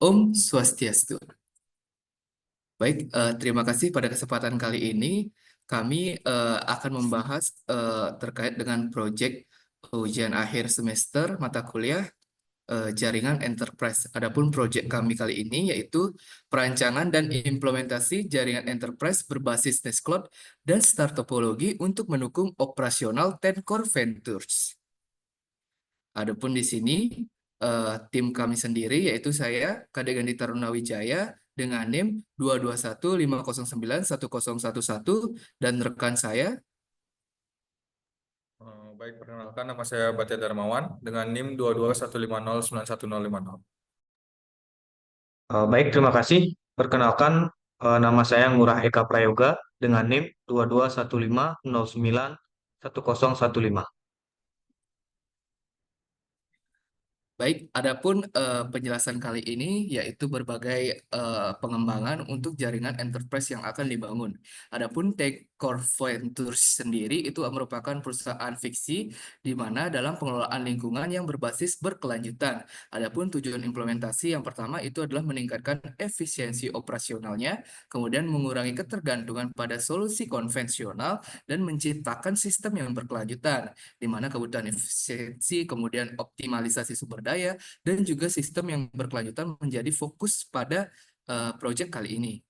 Om Swastiastu. Baik, terima kasih pada kesempatan kali ini kami akan membahas terkait dengan proyek ujian akhir semester mata kuliah jaringan enterprise. Adapun proyek kami kali ini yaitu perancangan dan implementasi jaringan enterprise berbasis Nextcloud dan Star Topology untuk mendukung operasional Tencor Ventures. Adapun di sini tim kami sendiri yaitu saya Kadegandi Tarunawijaya dengan NIM 221509101 dan rekan saya. Baik, perkenalkan nama saya Batya Darmawan dengan NIM 221509150. Baik, terima kasih. Perkenalkan, nama saya Ngurah Eka Prayoga dengan NIM 2215091015. Baik, adapun penjelasan kali ini yaitu berbagai pengembangan untuk jaringan enterprise yang akan dibangun. Adapun Tencor Ventures sendiri itu merupakan perusahaan fiksi di mana dalam pengelolaan lingkungan yang berbasis berkelanjutan. Adapun tujuan implementasi yang pertama itu adalah meningkatkan efisiensi operasionalnya, kemudian mengurangi ketergantungan pada solusi konvensional dan menciptakan sistem yang berkelanjutan di mana kebutuhan efisiensi, kemudian optimalisasi sumber daya, dan juga sistem yang berkelanjutan menjadi fokus pada proyek kali ini.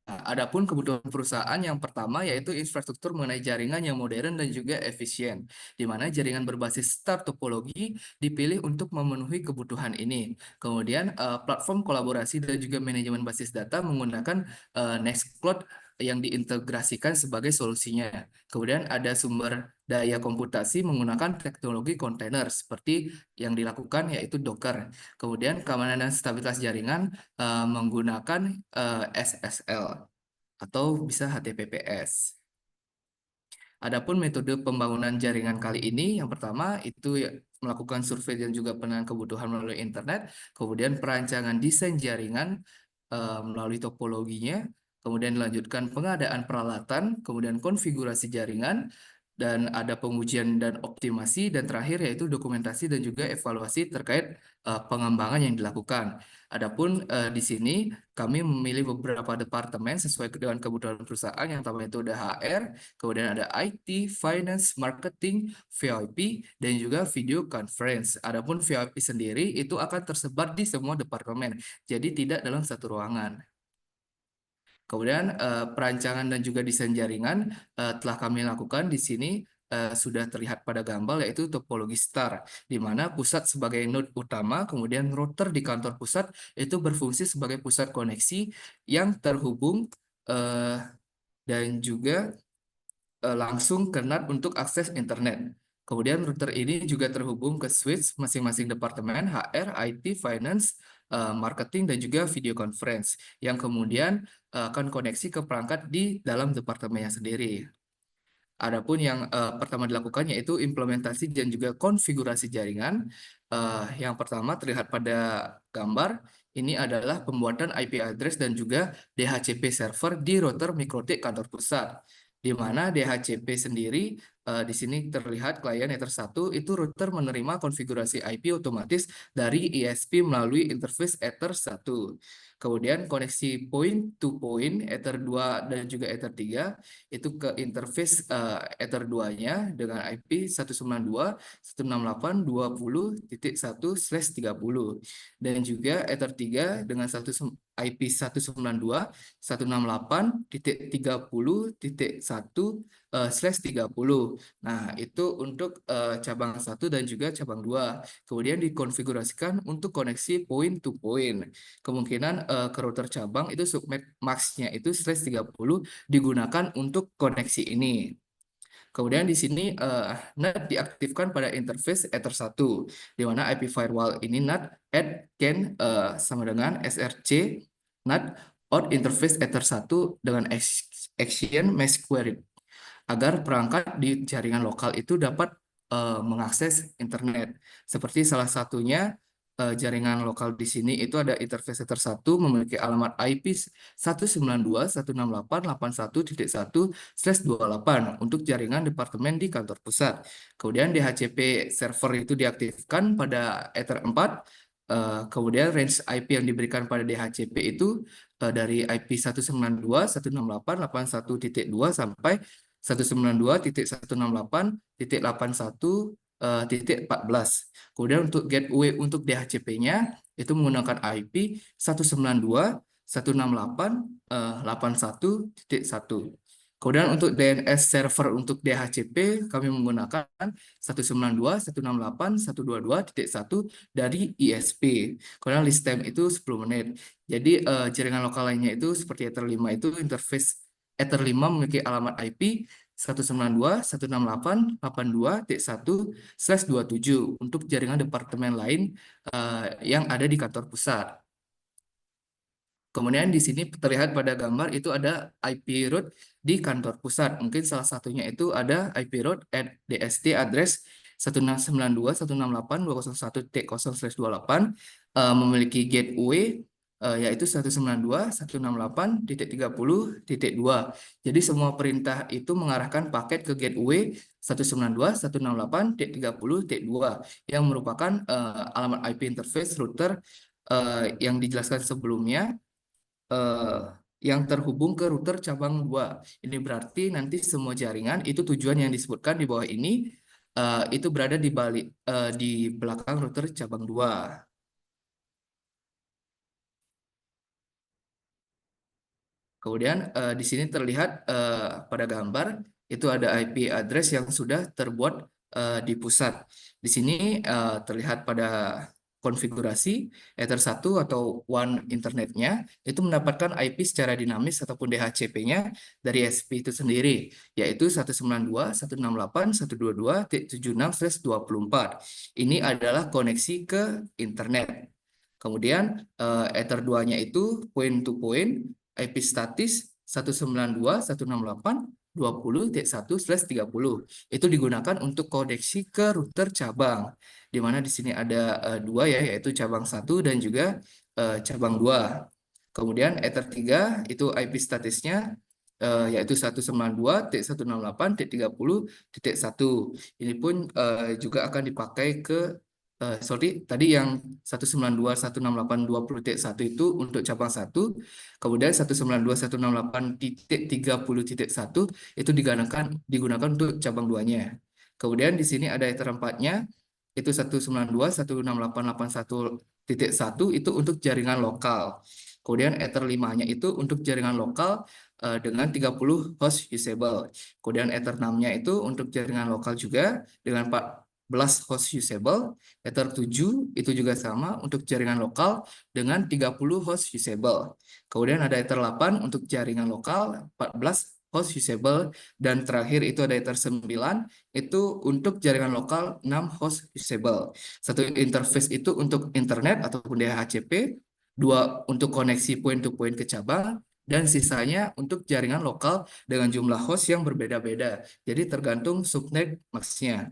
Nah, adapun kebutuhan perusahaan yang pertama yaitu infrastruktur mengenai jaringan yang modern dan juga efisien, di mana jaringan berbasis star topologi dipilih untuk memenuhi kebutuhan ini. Kemudian platform kolaborasi dan juga manajemen basis data menggunakan Nextcloud yang diintegrasikan sebagai solusinya. Kemudian ada sumber daya komputasi menggunakan teknologi kontainer seperti yang dilakukan yaitu Docker. Kemudian keamanan dan stabilitas jaringan menggunakan SSL atau bisa HTTPS. Adapun metode pembangunan jaringan kali ini, yang pertama itu melakukan survei dan juga penilaian kebutuhan melalui internet, kemudian perancangan desain jaringan melalui topologinya, kemudian dilanjutkan pengadaan peralatan, kemudian konfigurasi jaringan, dan ada pengujian dan optimasi, dan terakhir yaitu dokumentasi dan juga evaluasi terkait pengembangan yang dilakukan. Adapun di sini kami memilih beberapa departemen sesuai dengan kebutuhan perusahaan. Yang pertama itu ada HR, kemudian ada IT, Finance, Marketing, VIP, dan juga Video Conference. Adapun VIP sendiri itu akan tersebar di semua departemen, jadi tidak dalam satu ruangan. Kemudian perancangan dan juga desain jaringan telah kami lakukan di sini sudah terlihat pada gambar yaitu topologi star, di mana pusat sebagai node utama, kemudian router di kantor pusat itu berfungsi sebagai pusat koneksi yang terhubung dan juga langsung ke NAT untuk akses internet. Kemudian router ini juga terhubung ke switch masing-masing departemen HR, IT, Finance, Marketing, dan juga Video Conference yang kemudian akan koneksi ke perangkat di dalam departemennya sendiri. Adapun yang pertama dilakukan yaitu implementasi dan juga konfigurasi jaringan. Yang pertama terlihat pada gambar, ini adalah pembuatan IP address dan juga DHCP server di router MikroTik kantor pusat. Di mana DHCP sendiri di sini terlihat klien Ether 1 itu router menerima konfigurasi IP otomatis dari ISP melalui interface Ether 1. Kemudian koneksi point to point Ether 2 dan juga Ether 3 itu ke interface Ether 2-nya dengan IP 192.168.20.1/30 dan juga Ether 3 dengan IP 192.168.30.1/30. Nah, itu untuk cabang 1 dan juga cabang 2. Kemudian dikonfigurasikan untuk koneksi point to point. Kemungkinan ke router cabang itu subnet max-nya itu /30 digunakan untuk koneksi ini. Kemudian di sini NAT diaktifkan pada interface Ether 1, di mana IP firewall ini NAT add can sama dengan src NAT out interface Ether 1 dengan action mesh query agar perangkat di jaringan lokal itu dapat mengakses internet. Seperti salah satunya jaringan lokal di sini itu ada interface router 1 memiliki alamat IP 192.168.81.1/28 untuk jaringan departemen di kantor pusat. Kemudian DHCP server itu diaktifkan pada Ether 4. Kemudian range IP yang diberikan pada DHCP itu dari IP 192.168.81.2 sampai 192.168.81.14. Kemudian untuk gateway untuk DHCP-nya itu menggunakan IP 192.168.81.1. Kemudian untuk DNS server untuk DHCP kami menggunakan 192.168.122.1 dari ISP. Kemudian list time itu 10 menit. Jadi jaringan lokal lainnya itu seperti Ether 5 itu interface Ether 5 memiliki alamat IP 192.168.82.1/27 untuk jaringan departemen lain yang ada di kantor pusat. Kemudian di sini terlihat pada gambar itu ada IP route di kantor pusat. Mungkin salah satunya itu ada IP route at DST address 192.168.201.0/28 memiliki gateway yaitu 192.168.30.2. Jadi semua perintah itu mengarahkan paket ke gateway 192.168.30.2 yang merupakan alamat IP interface router yang dijelaskan sebelumnya yang terhubung ke router cabang 2. Ini berarti nanti semua jaringan itu tujuan yang disebutkan di bawah ini itu berada di belakang router cabang 2. Kemudian di sini terlihat pada gambar itu ada IP address yang sudah terbuat di pusat. Di sini terlihat pada konfigurasi Ether 1 atau WAN internetnya itu mendapatkan IP secara dinamis ataupun DHCP-nya dari SP itu sendiri, yaitu 192.168.122.76/24. Ini adalah koneksi ke internet. Kemudian Ether 2-nya itu point to point IP statis 192.168.20.1/30. Itu digunakan untuk koneksi ke router cabang, di mana di sini ada dua ya, yaitu cabang 1 dan juga cabang 2. Kemudian Ether 3 itu IP statisnya yaitu 192.168.30.1. Ini pun juga akan dipakai ke sorry, tadi yang 192.168.20.1 itu untuk cabang 1, kemudian 192.168.30.1 itu digunakan untuk cabang 2-nya. Kemudian di sini ada Ether 4-nya, itu 192.168.81.1 itu untuk jaringan lokal. Kemudian Ether 5-nya itu untuk jaringan lokal dengan 30 host usable. Kemudian Ether 6-nya itu untuk jaringan lokal juga dengan 14 host usable. Ether 7 itu juga sama untuk jaringan lokal dengan 30 host usable. Kemudian ada Ether 8 untuk jaringan lokal 14 host usable, dan terakhir itu ada Ether 9 itu untuk jaringan lokal 6 host usable. Satu interface itu untuk internet ataupun DHCP, 2 untuk koneksi point to point ke cabang, dan sisanya untuk jaringan lokal dengan jumlah host yang berbeda-beda. Jadi tergantung subnet maksnya.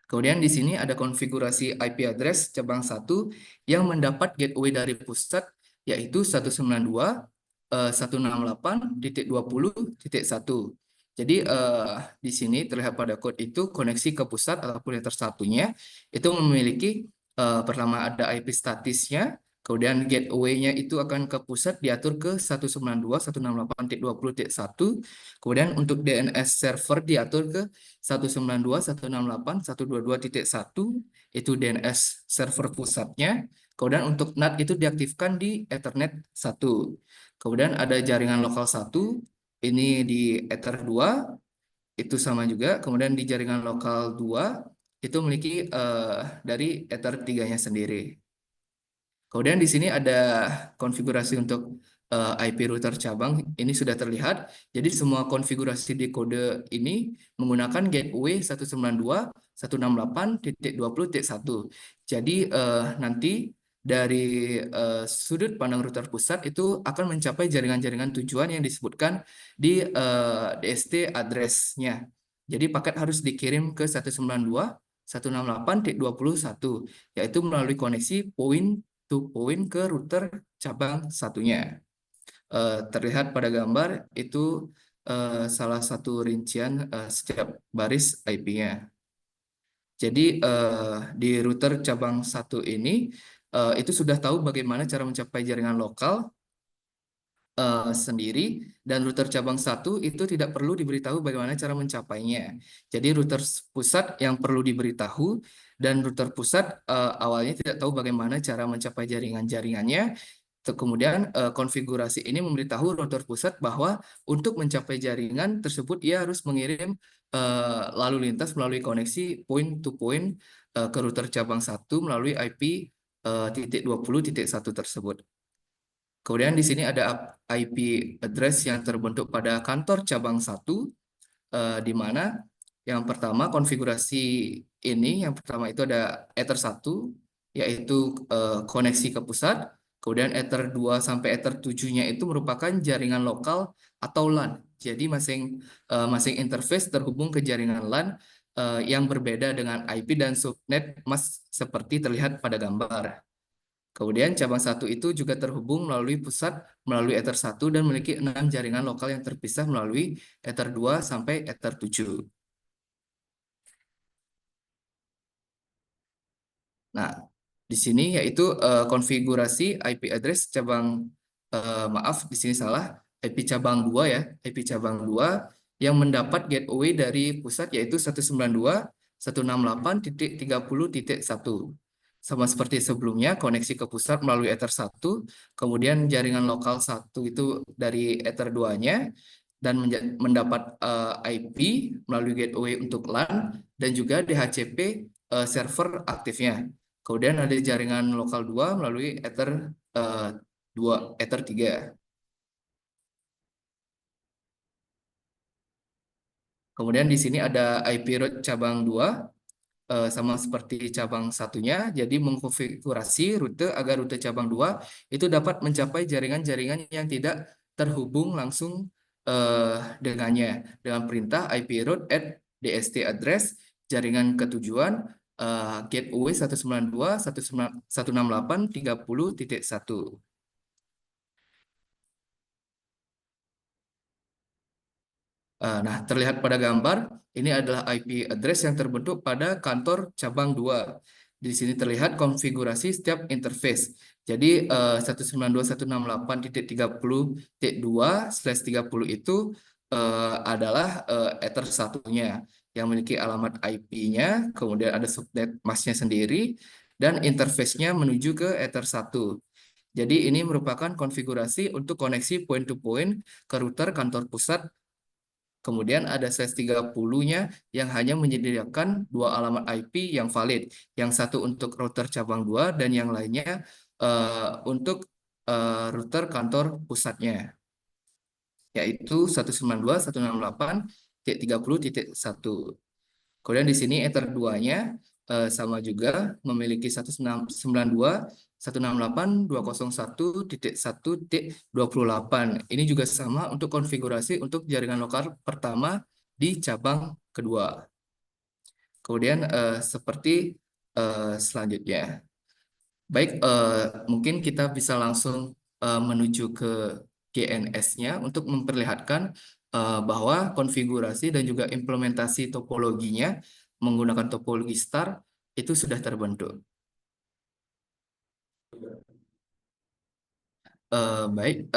Kemudian di sini ada konfigurasi IP address cabang 1 yang mendapat gateway dari pusat yaitu 192.168.20.1. Jadi di sini terlihat pada code itu koneksi ke pusat ataupun Ether 1-nya itu memiliki pertama ada IP statisnya, kemudian gateway-nya itu akan ke pusat diatur ke 192.168.20.1. Kemudian untuk DNS server diatur ke 192.168.122.1, itu DNS server pusatnya. Kemudian untuk NAT itu diaktifkan di Ethernet 1. Kemudian ada jaringan lokal 1, ini di Ether 2, itu sama juga. Kemudian di jaringan lokal 2, itu memiliki dari Ether 3-nya sendiri. Kemudian di sini ada konfigurasi untuk IP router cabang, ini sudah terlihat. Jadi semua konfigurasi di kode ini menggunakan gateway 192.168.20.1. Jadi nanti dari sudut pandang router pusat itu akan mencapai jaringan-jaringan tujuan yang disebutkan di DST address-nya. Jadi paket harus dikirim ke 192 168.21, yaitu melalui koneksi point to point ke router cabang satunya. Terlihat pada gambar itu salah satu rincian setiap baris IP-nya. Jadi di router cabang satu ini itu sudah tahu bagaimana cara mencapai jaringan lokal sendiri, dan router cabang satu itu tidak perlu diberitahu bagaimana cara mencapainya. Jadi router pusat yang perlu diberitahu, dan router pusat awalnya tidak tahu bagaimana cara mencapai jaringannya. Kemudian konfigurasi ini memberitahu router pusat bahwa untuk mencapai jaringan tersebut ia harus mengirim lalu lintas melalui koneksi point to point ke router cabang satu melalui IP titik 20.1 tersebut. Kemudian di sini ada IP address yang terbentuk pada kantor cabang satu, di mana yang pertama konfigurasi ini, yang pertama itu ada Ether 1, yaitu koneksi ke pusat. Kemudian Ether 2 sampai Ether 7-nya itu merupakan jaringan lokal atau LAN. Jadi masing interface terhubung ke jaringan LAN yang berbeda dengan IP dan subnet seperti terlihat pada gambar. Kemudian cabang satu itu juga terhubung melalui pusat melalui Ether 1 dan memiliki 6 jaringan lokal yang terpisah melalui Ether 2 sampai Ether 7. Nah, di sini yaitu konfigurasi IP address cabang maaf, di sini salah, IP cabang 2 ya, IP cabang 2 yang mendapat gateway dari pusat yaitu 192.168.30.1. Sama seperti sebelumnya, koneksi ke pusat melalui Ether 1, kemudian jaringan lokal 1 itu dari Ether 2-nya, dan mendapat IP melalui gateway untuk LAN, dan juga DHCP server aktifnya. Kemudian ada jaringan lokal 2 melalui Ether 2, Ether 3. Kemudian di sini ada IP route cabang 2, sama seperti cabang satunya, jadi mengkonfigurasi rute agar rute cabang 2 itu dapat mencapai jaringan-jaringan yang tidak terhubung langsung dengannya dengan perintah IP route at DST address jaringan ketujuan gateway 192.168.30.1. Nah, terlihat pada gambar, ini adalah IP address yang terbentuk pada kantor cabang 2. Di sini terlihat konfigurasi setiap interface. Jadi 192.168.30.2/30 itu adalah Ether satunya yang memiliki alamat IP-nya, kemudian ada subnet masknya sendiri, dan interface-nya menuju ke Ether 1. Jadi ini merupakan konfigurasi untuk koneksi point to point ke router kantor pusat. Kemudian ada slash 30-nya yang hanya menyediakan 2 alamat IP yang valid. Yang satu untuk router cabang 2 dan yang lainnya untuk router kantor pusatnya, yaitu 192.168.30.1. Kemudian di sini Ether 2-nya sama juga memiliki 192.168.201.1.28. Ini juga sama untuk konfigurasi untuk jaringan lokal pertama di cabang kedua. Kemudian seperti selanjutnya. Baik, mungkin kita bisa langsung menuju ke GNS-nya untuk memperlihatkan bahwa konfigurasi dan juga implementasi topologinya menggunakan topologi star itu sudah terbentuk. Baik,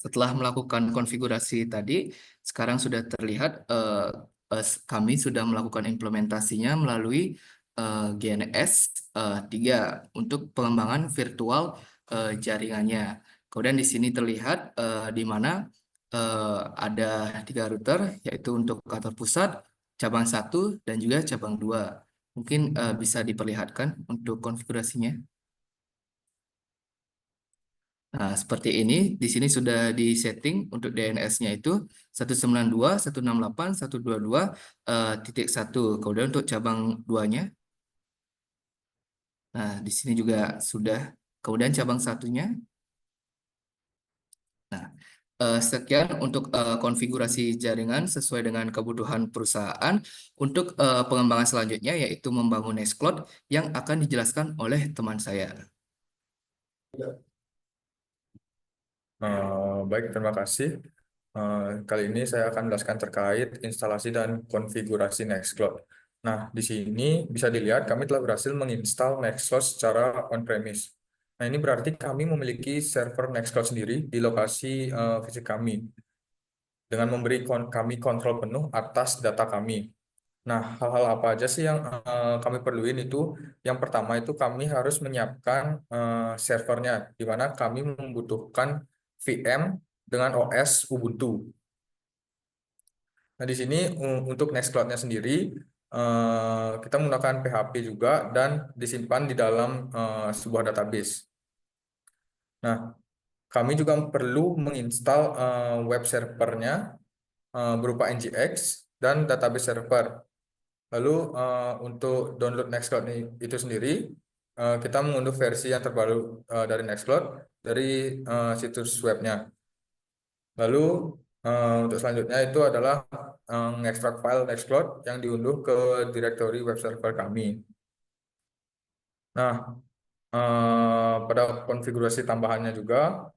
setelah melakukan konfigurasi tadi, sekarang sudah terlihat kami sudah melakukan implementasinya melalui GNS 3 untuk pengembangan virtual jaringannya. Kemudian di sini terlihat di mana ada 3 router, yaitu untuk kantor pusat, cabang 1, dan juga cabang 2. Mungkin bisa diperlihatkan untuk konfigurasinya. Nah, seperti ini, di sini sudah disetting untuk DNS-nya itu 192.168.122.1. Kemudian untuk cabang 2-nya, nah di sini juga sudah. Kemudian cabang satunya. Nah, Sekian untuk konfigurasi jaringan sesuai dengan kebutuhan perusahaan. Untuk pengembangan selanjutnya yaitu membangun Nextcloud yang akan dijelaskan oleh teman saya. Baik, terima kasih. Kali ini saya akan menjelaskan terkait instalasi dan konfigurasi Nextcloud. Nah, di sini bisa dilihat kami telah berhasil menginstal Nextcloud secara on-premise. Nah, ini berarti kami memiliki server Nextcloud sendiri di lokasi fisik kami dengan memberi kami kontrol penuh atas data kami. Nah, hal-hal apa aja sih yang kami perluin itu? Yang pertama itu kami harus menyiapkan servernya, di mana kami membutuhkan VM dengan OS Ubuntu. Nah, di sini untuk Nextcloud-nya sendiri, kita menggunakan PHP juga dan disimpan di dalam sebuah database. Nah, kami juga perlu menginstal web servernya berupa NGX dan database server. Lalu untuk download Nextcloud itu sendiri, kita mengunduh versi yang terbaru dari Nextcloud dari situs webnya. Lalu untuk selanjutnya itu adalah mengekstrak file Nextcloud yang diunduh ke direktori web server kami. Nah, pada konfigurasi tambahannya juga,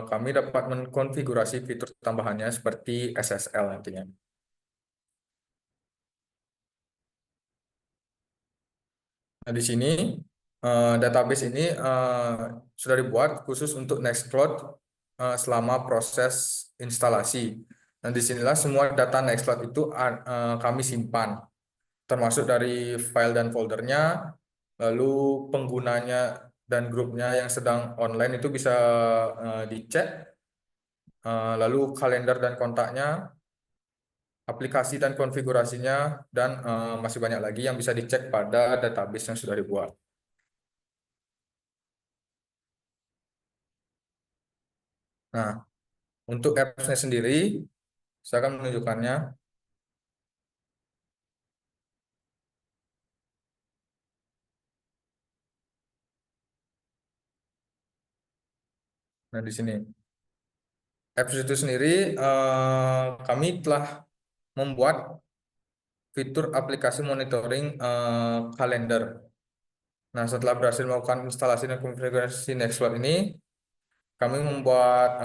kami dapat mengkonfigurasi fitur tambahannya seperti SSL nantinya. Nah, di sini database ini sudah dibuat khusus untuk Nextcloud selama proses instalasi. Nah, disinilah semua data Nextcloud itu kami simpan, termasuk dari file dan foldernya, lalu penggunanya dan grupnya yang sedang online itu bisa dicek, lalu kalender dan kontaknya, aplikasi dan konfigurasinya, dan masih banyak lagi yang bisa dicek pada database yang sudah dibuat. Nah, untuk apps-nya sendiri, saya akan menunjukkannya. Nah, di sini. Apps itu sendiri, kami telah membuat fitur aplikasi monitoring kalender. Nah, setelah berhasil melakukan instalasi dan konfigurasi Nextcloud ini, kami membuat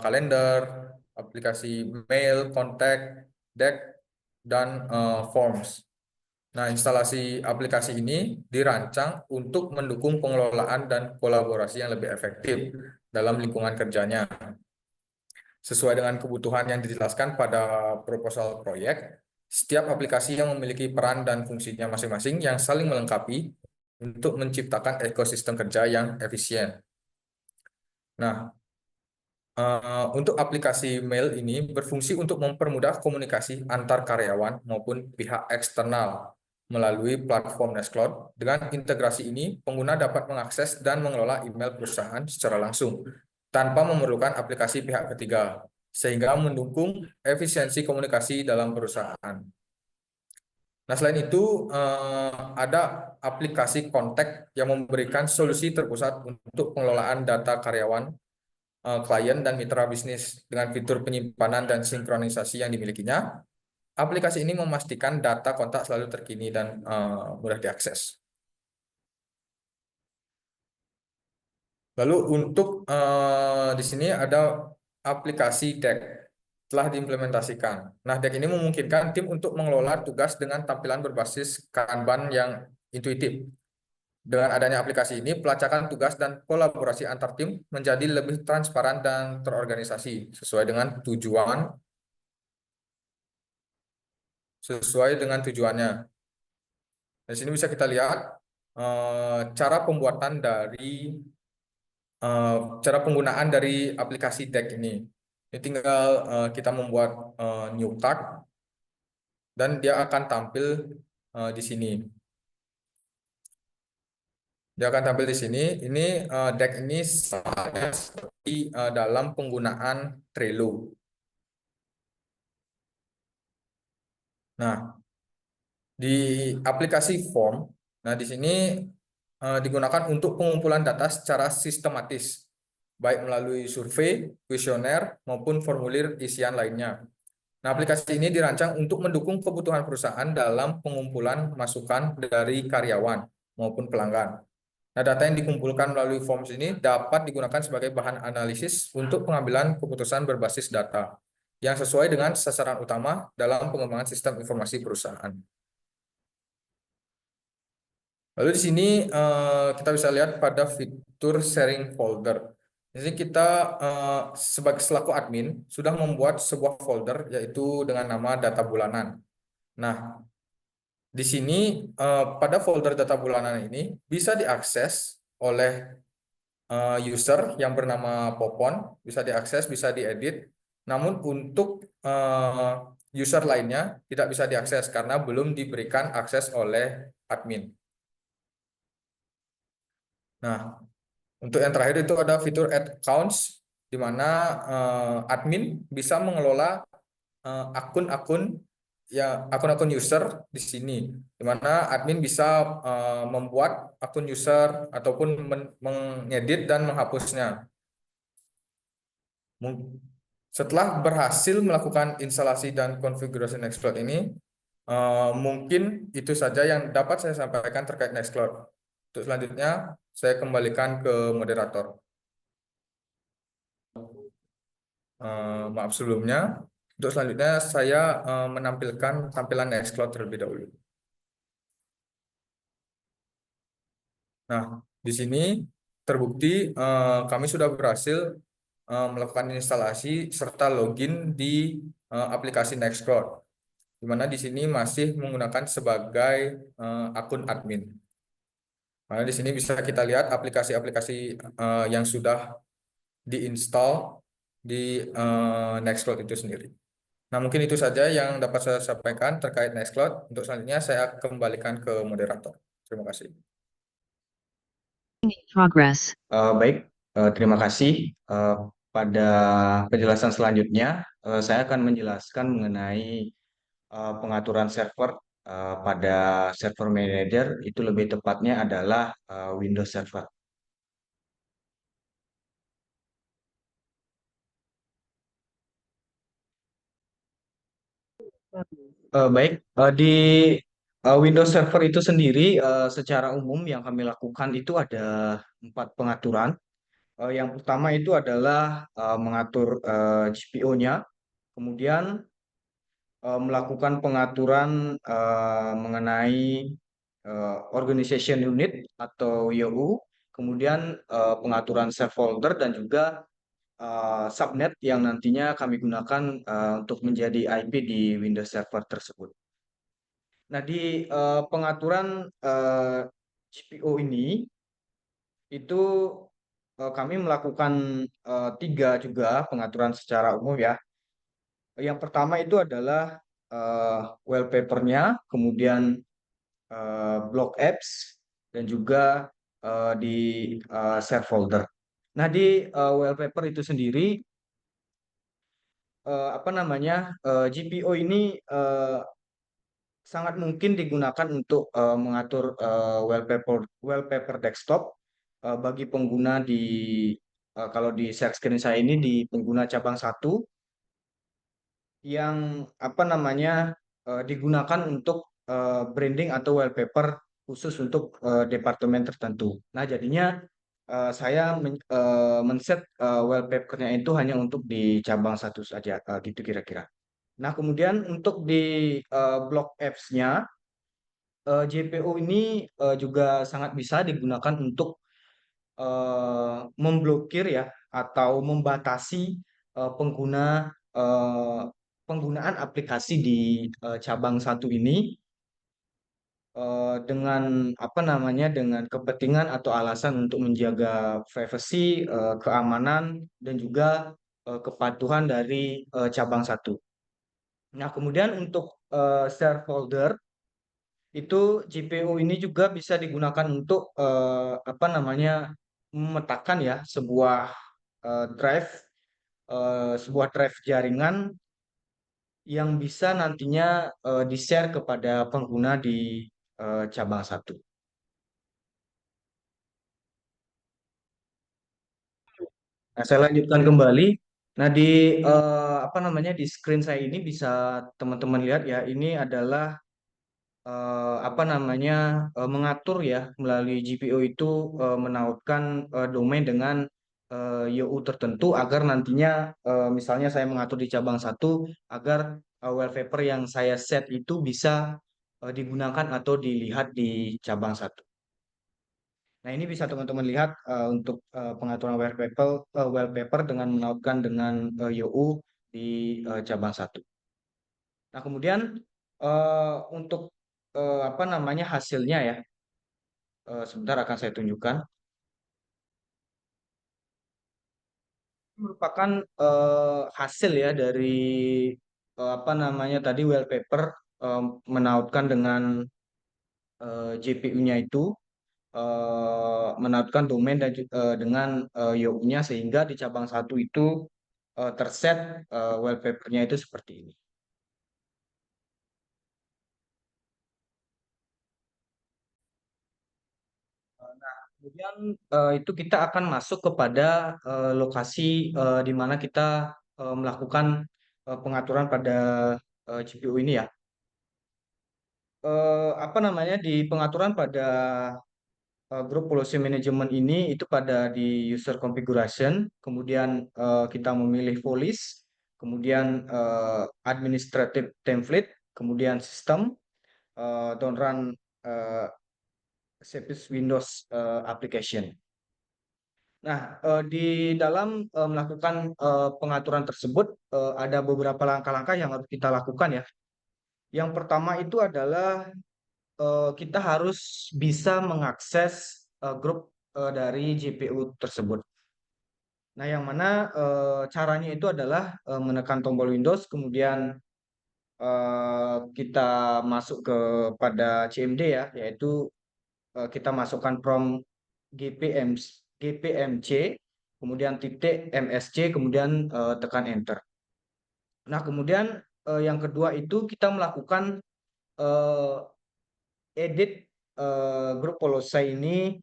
kalender, aplikasi mail, kontak, deck, dan forms. Nah, instalasi aplikasi ini dirancang untuk mendukung pengelolaan dan kolaborasi yang lebih efektif dalam lingkungan kerjanya. Sesuai dengan kebutuhan yang dijelaskan pada proposal proyek, setiap aplikasi yang memiliki peran dan fungsinya masing-masing yang saling melengkapi untuk menciptakan ekosistem kerja yang efisien. Nah, untuk aplikasi mail ini berfungsi untuk mempermudah komunikasi antar karyawan maupun pihak eksternal melalui platform Nextcloud. Dengan integrasi ini, pengguna dapat mengakses dan mengelola email perusahaan secara langsung tanpa memerlukan aplikasi pihak ketiga, sehingga mendukung efisiensi komunikasi dalam perusahaan. Nah, selain itu, ada aplikasi kontak yang memberikan solusi terpusat untuk pengelolaan data karyawan, klien, dan mitra bisnis dengan fitur penyimpanan dan sinkronisasi yang dimilikinya. Aplikasi ini memastikan data kontak selalu terkini dan mudah diakses. Lalu untuk di sini ada aplikasi Deck telah diimplementasikan. Nah, Deck ini memungkinkan tim untuk mengelola tugas dengan tampilan berbasis Kanban yang intuitif. Dengan adanya aplikasi ini, pelacakan tugas dan kolaborasi antar tim menjadi lebih transparan dan terorganisasi sesuai dengan tujuannya. Di sini bisa kita lihat cara pembuatan dari cara penggunaan dari aplikasi Deck ini. Ini tinggal kita membuat new tag dan dia akan tampil di sini. Dia akan tampil di sini. Ini Deck ini sama seperti dalam penggunaan Trello. Nah, di aplikasi Form, nah di sini digunakan untuk pengumpulan data secara sistematis. baik melalui survei, kuesioner, maupun formulir isian lainnya. Nah, aplikasi ini dirancang untuk mendukung kebutuhan perusahaan dalam pengumpulan masukan dari karyawan maupun pelanggan. Nah, data yang dikumpulkan melalui forms ini dapat digunakan sebagai bahan analisis untuk pengambilan keputusan berbasis data yang sesuai dengan sasaran utama dalam pengembangan sistem informasi perusahaan. Lalu di sini kita bisa lihat pada fitur sharing folder. Di sini kita sebagai selaku admin sudah membuat sebuah folder yaitu dengan nama data bulanan. Nah, di sini pada folder data bulanan ini bisa diakses oleh user yang bernama Popon, bisa diakses, bisa diedit. Namun untuk user lainnya tidak bisa diakses karena belum diberikan akses oleh admin. Nah, untuk yang terakhir itu ada fitur add accounts, di mana admin bisa mengelola akun-akun akun-akun user di sini, di mana admin bisa membuat akun user ataupun mengedit dan menghapusnya. Setelah berhasil melakukan instalasi dan konfigurasi Nextcloud ini, mungkin itu saja yang dapat saya sampaikan terkait Nextcloud. Untuk selanjutnya, saya kembalikan ke moderator. Maaf sebelumnya. Untuk selanjutnya, saya menampilkan tampilan Nextcloud terlebih dahulu. Nah, di sini terbukti kami sudah berhasil melakukan instalasi serta login di aplikasi Nextcloud, di mana di sini masih menggunakan sebagai akun admin. Nah, di sini bisa kita lihat aplikasi-aplikasi yang sudah diinstal di Nextcloud itu sendiri. Nah, mungkin itu saja yang dapat saya sampaikan terkait Nextcloud. Untuk selanjutnya saya kembalikan ke moderator. Terima kasih. Progress. Baik, terima kasih. Pada penjelasan selanjutnya, saya akan menjelaskan mengenai pengaturan server pada server manager. Itu lebih tepatnya adalah Windows Server. Baik, di Windows Server itu sendiri secara umum yang kami lakukan itu ada 4 pengaturan. Yang pertama itu adalah mengatur GPO-nya, kemudian melakukan pengaturan mengenai organization unit atau YU, kemudian pengaturan save folder dan juga subnet yang nantinya kami gunakan untuk menjadi IP di Windows Server tersebut. Nah, di pengaturan GPO ini itu kami melakukan 3 juga pengaturan secara umum ya. Yang pertama itu adalah wallpaper-nya, kemudian block apps, dan juga di share folder. Nah, di wallpaper itu sendiri, apa namanya, GPO ini sangat mungkin digunakan untuk mengatur wallpaper desktop bagi pengguna di kalau di share screen saya ini di pengguna cabang 1 yang apa namanya digunakan untuk branding atau wallpaper khusus untuk departemen tertentu. Nah, jadinya saya men-set wallpapernya itu hanya untuk di cabang 1 saja, gitu kira-kira. Nah, kemudian untuk di block apps-nya, JPO ini juga sangat bisa digunakan untuk memblokir ya atau membatasi pengguna eh, penggunaan aplikasi di cabang 1 ini dengan apa namanya dengan kepentingan atau alasan untuk menjaga privasi, keamanan dan juga kepatuhan dari cabang 1. Nah, kemudian untuk share folder itu GPU ini juga bisa digunakan untuk apa namanya memetakan ya sebuah drive jaringan yang bisa nantinya di-share kepada pengguna di cabang 1. Nah, saya lanjutkan kembali. Nah, di apa namanya di screen saya ini bisa teman-teman lihat ya, ini adalah apa namanya mengatur ya melalui GPO itu menautkan domain dengan UU tertentu agar nantinya misalnya saya mengatur di cabang satu agar wallpaper yang saya set itu bisa digunakan atau dilihat di cabang satu. Nah, ini bisa teman-teman lihat untuk pengaturan wallpaper dengan menautkan dengan UU di cabang satu. Nah, kemudian untuk apa namanya hasilnya ya, sebentar akan saya tunjukkan. Ini merupakan hasil ya dari apa namanya tadi wallpaper menautkan dengan JPU-nya itu menautkan domain dan dengan UU-nya sehingga di cabang satu itu terset wallpaper-nya itu seperti ini. Kemudian itu kita akan masuk kepada lokasi di mana kita melakukan pengaturan pada GPU ini ya. Apa namanya di pengaturan pada group policy management ini itu pada di user configuration, kemudian kita memilih policy, kemudian administrative template, kemudian sistem, don't run uh, service Windows application. Nah, di dalam melakukan pengaturan tersebut ada beberapa langkah-langkah yang harus kita lakukan ya. Yang pertama itu adalah kita harus bisa mengakses grup dari GPU tersebut. Nah, yang mana caranya itu adalah menekan tombol Windows, kemudian kita masuk pada CMD ya, yaitu kita masukkan prompt GPM, GPMC, kemudian titik MSC, kemudian tekan Enter. Nah, kemudian yang kedua itu kita melakukan eh, edit grup policy ini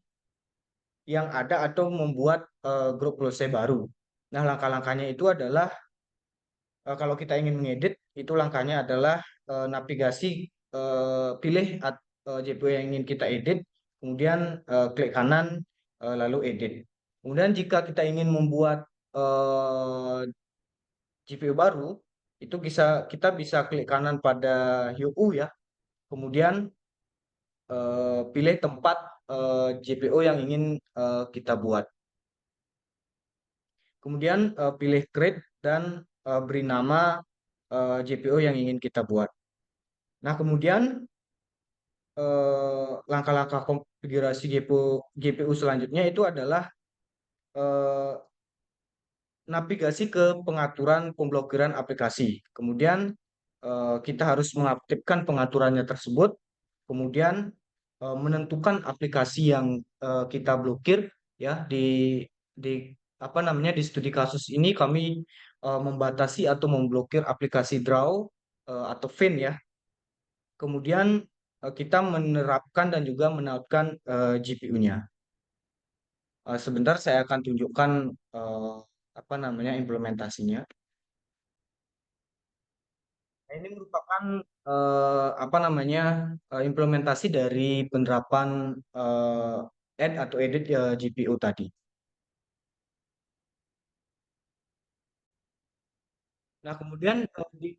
yang ada atau membuat grup policy baru. Nah, langkah-langkahnya itu adalah kalau kita ingin mengedit, itu langkahnya adalah navigasi pilih JPO yang ingin kita edit, kemudian klik kanan lalu edit. Kemudian jika kita ingin membuat GPU baru, itu kita bisa klik kanan pada UU ya, kemudian pilih tempat GPO yang ingin kita buat. Kemudian pilih create dan beri nama GPO yang ingin kita buat. Nah, kemudian langkah-langkah konfigurasi GPU selanjutnya itu adalah eh, navigasi ke pengaturan pemblokiran aplikasi. Kemudian kita harus mengaktifkan pengaturannya tersebut. Kemudian menentukan aplikasi yang kita blokir ya di apa namanya di studi kasus ini kami membatasi atau memblokir aplikasi draw atau fin ya. Kemudian kita menerapkan dan juga menautkan GPU-nya. Sebentar saya akan tunjukkan apa namanya implementasinya. Nah, ini merupakan apa namanya implementasi dari penerapan add atau edit GPU tadi. Nah, kemudian di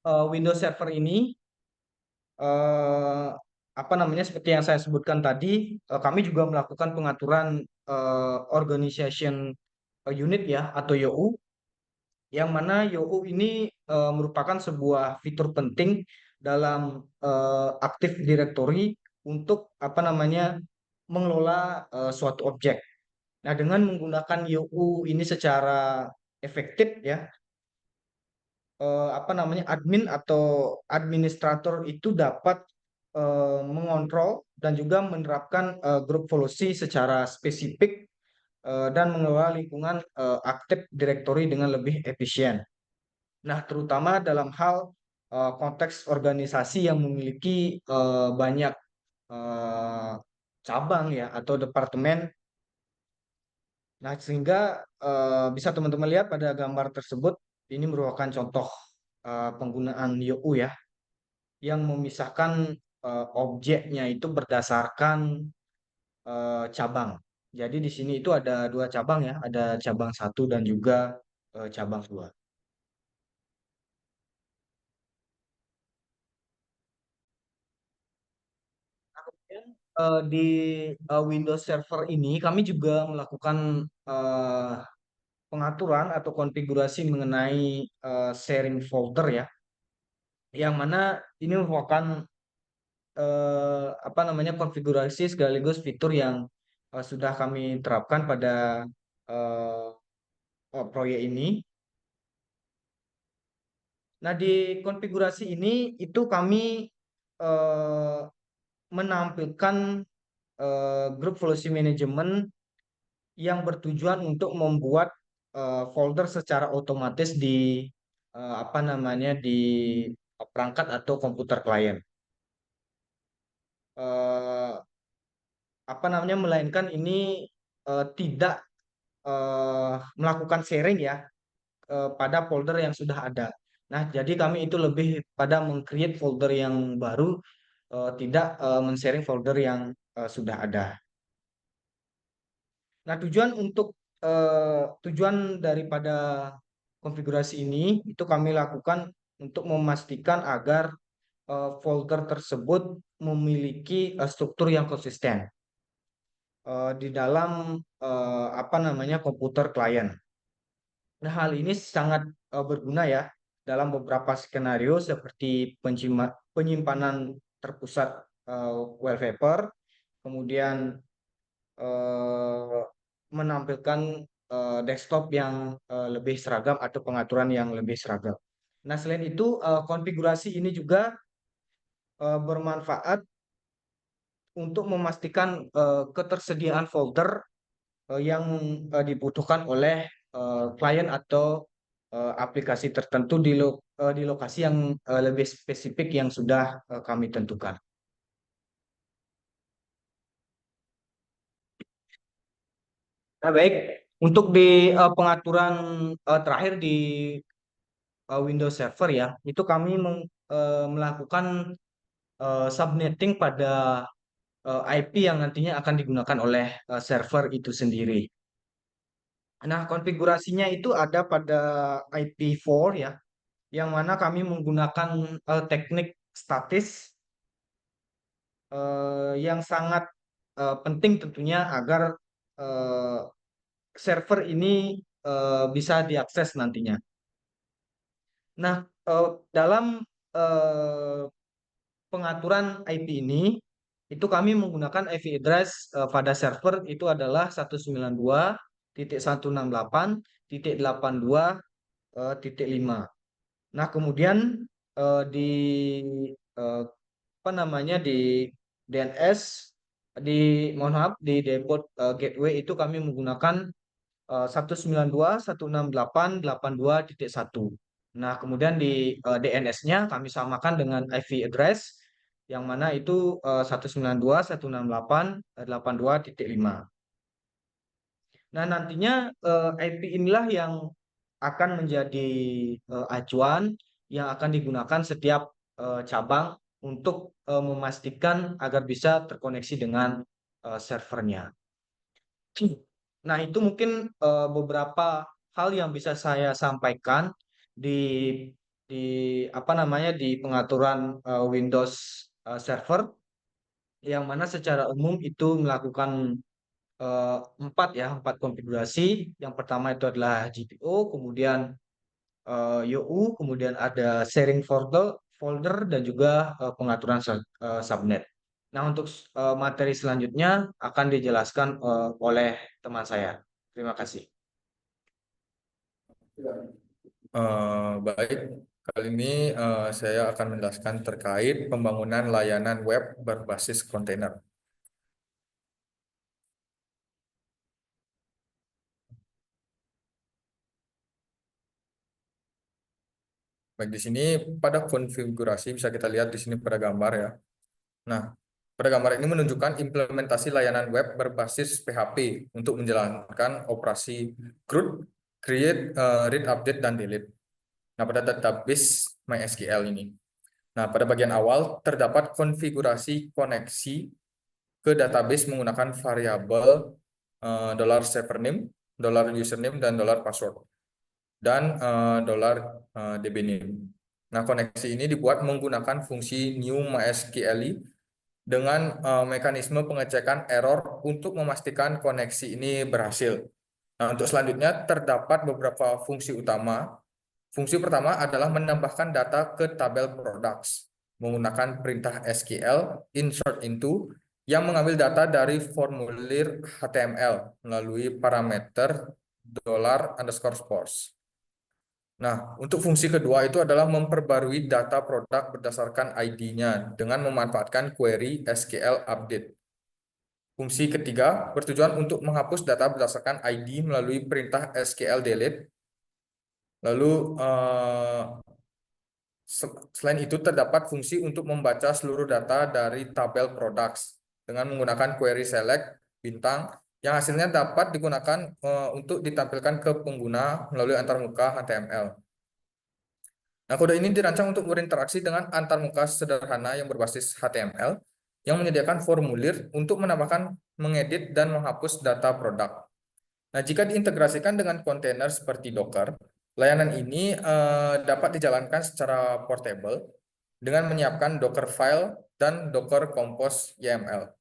Windows Server ini eh, apa namanya seperti yang saya sebutkan tadi, kami juga melakukan pengaturan organization unit ya atau YOU, yang mana YOU ini merupakan sebuah fitur penting dalam Active Directory untuk apa namanya mengelola suatu objek. Nah, dengan menggunakan YOU ini secara efektif ya, apa namanya admin atau administrator itu dapat mengontrol dan juga menerapkan grup policy secara spesifik dan mengelola lingkungan Active Directory dengan lebih efisien. Nah, terutama dalam hal konteks organisasi yang memiliki banyak eh, cabang ya atau departemen Nah, sehingga bisa teman-teman lihat pada gambar tersebut, ini merupakan contoh penggunaan YOU ya, yang memisahkan objeknya itu berdasarkan cabang. Jadi di sini itu ada dua cabang ya, ada cabang satu dan juga cabang dua. Nah, kemudian di Windows Server ini kami juga melakukan eh, pengaturan atau konfigurasi mengenai sharing folder ya, yang mana ini merupakan apa namanya konfigurasi sekaligus fitur yang sudah kami terapkan pada eh, proyek ini. Nah, di konfigurasi ini itu kami eh, menampilkan grup volume management yang bertujuan untuk membuat folder secara otomatis di apa namanya di perangkat atau komputer klien. Eh, apa namanya melainkan ini tidak melakukan sharing ya pada folder yang sudah ada. Nah, jadi kami itu lebih pada meng-create folder yang baru, tidak men-sharing folder yang sudah ada. Nah, tujuan daripada konfigurasi ini itu kami lakukan untuk memastikan agar folder tersebut memiliki struktur yang konsisten di dalam apa namanya komputer klien. Nah, hal ini sangat berguna ya dalam beberapa skenario seperti penyimpanan terpusat wallpaper, kemudian eh, menampilkan desktop yang lebih seragam atau pengaturan yang lebih seragam. Nah, selain itu, konfigurasi ini juga bermanfaat untuk memastikan ketersediaan folder yang dibutuhkan oleh klien atau aplikasi tertentu di lokasi yang lebih spesifik yang sudah kami tentukan. Nah, baik. Untuk di pengaturan terakhir di Windows Server ya, itu kami melakukan subnetting pada IP yang nantinya akan digunakan oleh server itu sendiri. Nah, konfigurasinya itu ada pada IP4 ya, yang mana kami menggunakan teknik statis yang sangat penting tentunya agar eh, server ini bisa diakses nantinya. Nah, dalam eh, pengaturan IP ini, itu kami menggunakan IP address pada server itu adalah 192.168.82.5. Nah, kemudian di eh, apa namanya di DNS di mohon maaf di depot gateway itu kami menggunakan 192.168.82.1. Nah, kemudian di DNS-nya kami samakan dengan IP address yang mana itu 192.168.82.5. Nah, nantinya IP inilah yang akan menjadi acuan yang akan digunakan setiap cabang untuk memastikan agar bisa terkoneksi dengan servernya. Nah, itu mungkin beberapa hal yang bisa saya sampaikan di di apa namanya di pengaturan Windows Server yang mana secara umum itu melakukan eh, empat konfigurasi. Yang pertama itu adalah GPO, kemudian YOU, kemudian ada sharing folder dan juga pengaturan subnet. Nah, untuk materi selanjutnya akan dijelaskan oleh teman saya. Terima kasih. Baik, kali ini saya akan menjelaskan terkait pembangunan layanan web berbasis kontainer. Baik, di sini pada konfigurasi bisa kita lihat di sini pada gambar ya. Nah, Pada gambar ini menunjukkan implementasi layanan web berbasis PHP untuk menjalankan operasi CRUD, create, read, update, dan delete. Nah, pada database MySQL ini. Nah, pada bagian awal terdapat konfigurasi koneksi ke database menggunakan variabel $servername, $username, dan $password, dan $dbname. Nah, koneksi ini dibuat menggunakan fungsi new MySQL dengan mekanisme pengecekan error untuk memastikan koneksi ini berhasil. Nah, untuk selanjutnya terdapat beberapa fungsi utama. Fungsi pertama adalah menambahkan data ke tabel products menggunakan perintah SQL insert into yang mengambil data dari formulir HTML melalui parameter $_sports. Nah, untuk fungsi kedua itu adalah memperbarui data produk berdasarkan ID-nya dengan memanfaatkan query SQL update. Fungsi ketiga bertujuan untuk menghapus data berdasarkan ID melalui perintah SQL delete. Lalu selain itu terdapat fungsi untuk membaca seluruh data dari tabel products dengan menggunakan query select bintang yang hasilnya dapat digunakan untuk ditampilkan ke pengguna melalui antarmuka HTML. Nah, kode ini dirancang untuk berinteraksi dengan antarmuka sederhana yang berbasis HTML yang menyediakan formulir untuk menambahkan, mengedit, dan menghapus data produk. Nah, jika diintegrasikan dengan kontainer seperti Docker, layanan ini dapat dijalankan secara portable dengan menyiapkan Docker file dan Docker Compose YAML.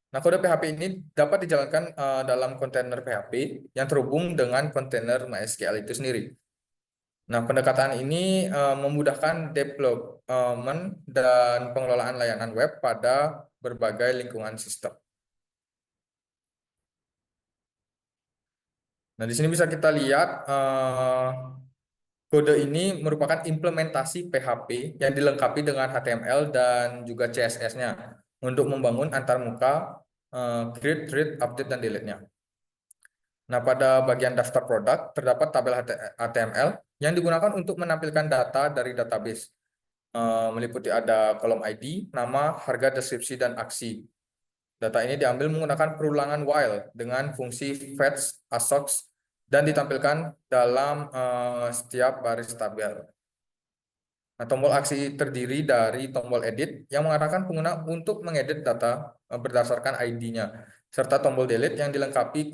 Nah, kode PHP ini dapat dijalankan dalam kontainer PHP yang terhubung dengan kontainer MySQL itu sendiri. Nah, pendekatan ini memudahkan development dan pengelolaan layanan web pada berbagai lingkungan sistem. Nah, di sini bisa kita lihat kode ini merupakan implementasi PHP yang dilengkapi dengan HTML dan juga CSS-nya untuk membangun antarmuka create, read, update, dan delete-nya. Nah, pada bagian daftar produk terdapat tabel HTML yang digunakan untuk menampilkan data dari database. Meliputi ada kolom ID, nama, harga, deskripsi, dan aksi. Data ini diambil menggunakan perulangan while dengan fungsi fetch, assoc, dan ditampilkan dalam setiap baris tabel. Nah, tombol aksi terdiri dari tombol edit yang mengarahkan pengguna untuk mengedit data berdasarkan ID-nya, serta tombol delete yang dilengkapi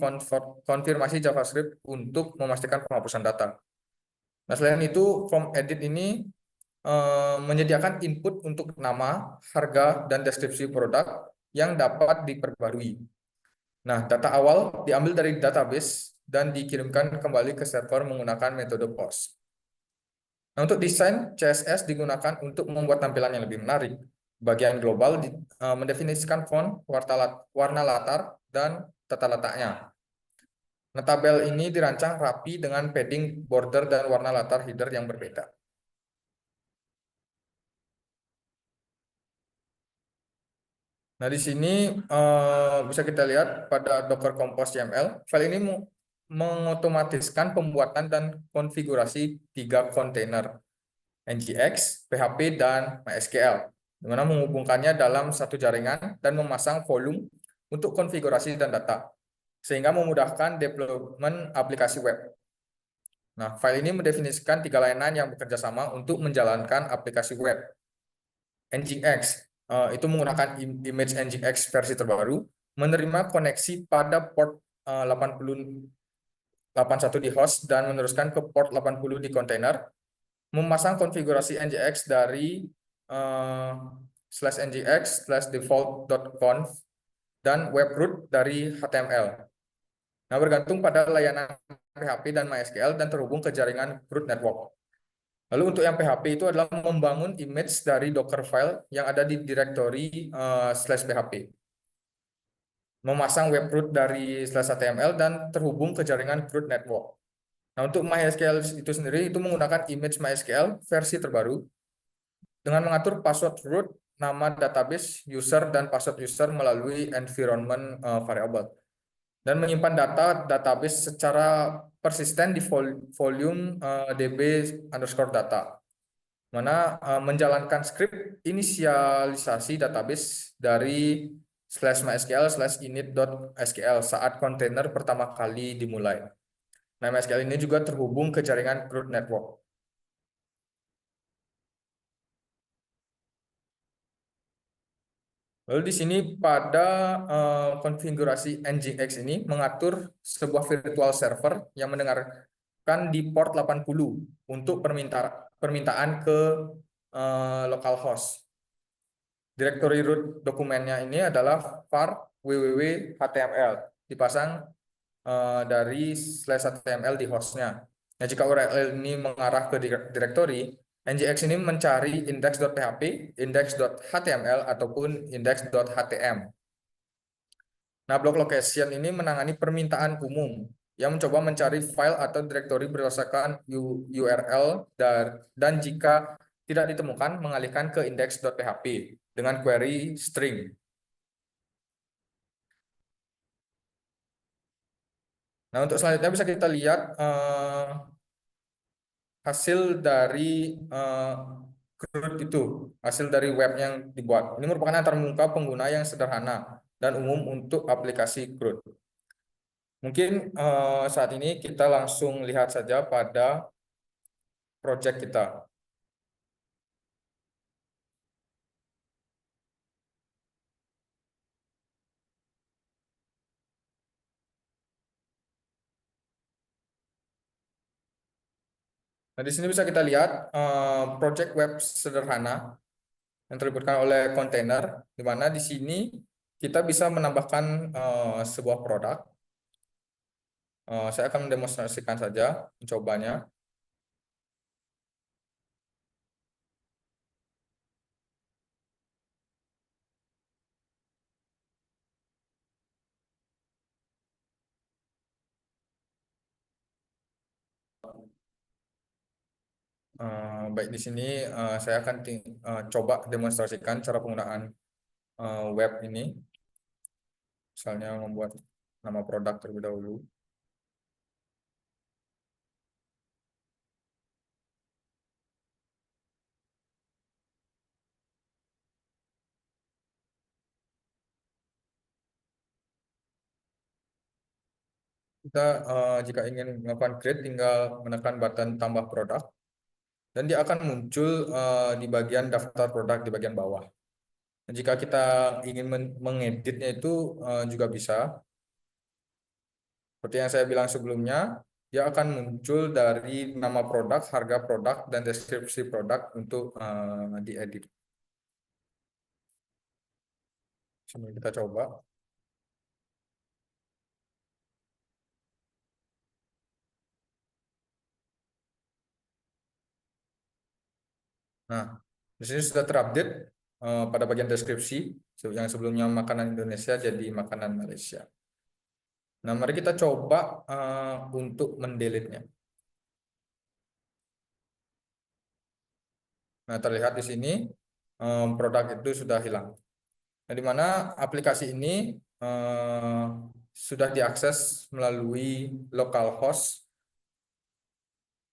konfirmasi JavaScript untuk memastikan penghapusan data. Nah, selain itu, form edit ini menyediakan input untuk nama, harga, dan deskripsi produk yang dapat diperbarui. Nah, data awal diambil dari database dan dikirimkan kembali ke server menggunakan metode POST. Nah, untuk desain, CSS digunakan untuk membuat tampilan yang lebih menarik. Bagian global mendefinisikan font, warna latar, dan tata letaknya. Nah, tabel ini dirancang rapi dengan padding, border, dan warna latar header yang berbeda. Nah, di sini bisa kita lihat pada Docker Compose YAML, file ini mengotomatiskan pembuatan dan konfigurasi 3 kontainer, NGX, PHP, dan MySQL, di mana menghubungkannya dalam satu jaringan dan memasang volume untuk konfigurasi dan data, sehingga memudahkan development aplikasi web. Nah, file ini mendefinisikan 3 layanan yang bekerja sama untuk menjalankan aplikasi web. NGX itu menggunakan image NGX versi terbaru, menerima koneksi pada port 81 di host dan meneruskan ke port 80 di kontainer, memasang konfigurasi NGX dari /NGX/default.conf dan webroot dari HTML. Nah, bergantung pada layanan PHP dan MySQL dan terhubung ke jaringan root network. Lalu untuk yang PHP itu adalah membangun image dari Docker file yang ada di directory /php. Memasang webroot dari /html dan terhubung ke jaringan root network. Nah, untuk MySQL itu sendiri itu menggunakan image MySQL versi terbaru dengan mengatur password root, nama database, user, dan password user melalui environment variable. Dan menyimpan data database secara persisten di volume db_data. mana menjalankan script inisialisasi database dari /mysql/init.sql saat kontainer pertama kali dimulai. Nah, MySQL ini juga terhubung ke jaringan CRUD network. Lalu di sini pada konfigurasi Nginx ini mengatur sebuah virtual server yang mendengarkan di port 80 untuk permintaan ke localhost. Directory root dokumennya ini adalah var www.html dipasang dari /html di hostnya. Nah, jika URL ini mengarah ke directory, Nginx ini mencari index.php, index.html, ataupun index.htm. Nah, block location ini menangani permintaan umum yang mencoba mencari file atau directory berdasarkan URL dan jika tidak ditemukan, mengalihkan ke index.php dengan query string. Nah, untuk selanjutnya bisa kita lihat hasil dari CRUD itu, hasil dari web yang dibuat. Ini merupakan antar muka pengguna yang sederhana dan umum untuk aplikasi CRUD. Mungkin saat ini kita langsung lihat saja pada project kita. Nah, di sini bisa kita lihat project web sederhana yang terlibatkan oleh kontainer, di mana di sini kita bisa menambahkan sebuah produk. Saya akan mendemonstrasikan saja, mencobanya. Baik, di sini saya akan coba demonstrasikan cara penggunaan web ini. Misalnya membuat nama produk terlebih dahulu. Kita jika ingin melakukan create, tinggal menekan button tambah produk dan dia akan muncul di bagian daftar produk di bagian bawah. Dan jika kita ingin mengeditnya itu juga bisa. Seperti yang saya bilang sebelumnya, dia akan muncul dari nama produk, harga produk, dan deskripsi produk untuk diedit. Sini kita coba. Nah, di sini sudah terupdate pada bagian deskripsi yang sebelumnya makanan Indonesia jadi makanan Malaysia. Nah, mari kita coba untuk mendelete-nya. Nah, terlihat di sini produk itu sudah hilang. Nah, di mana aplikasi ini sudah diakses melalui localhost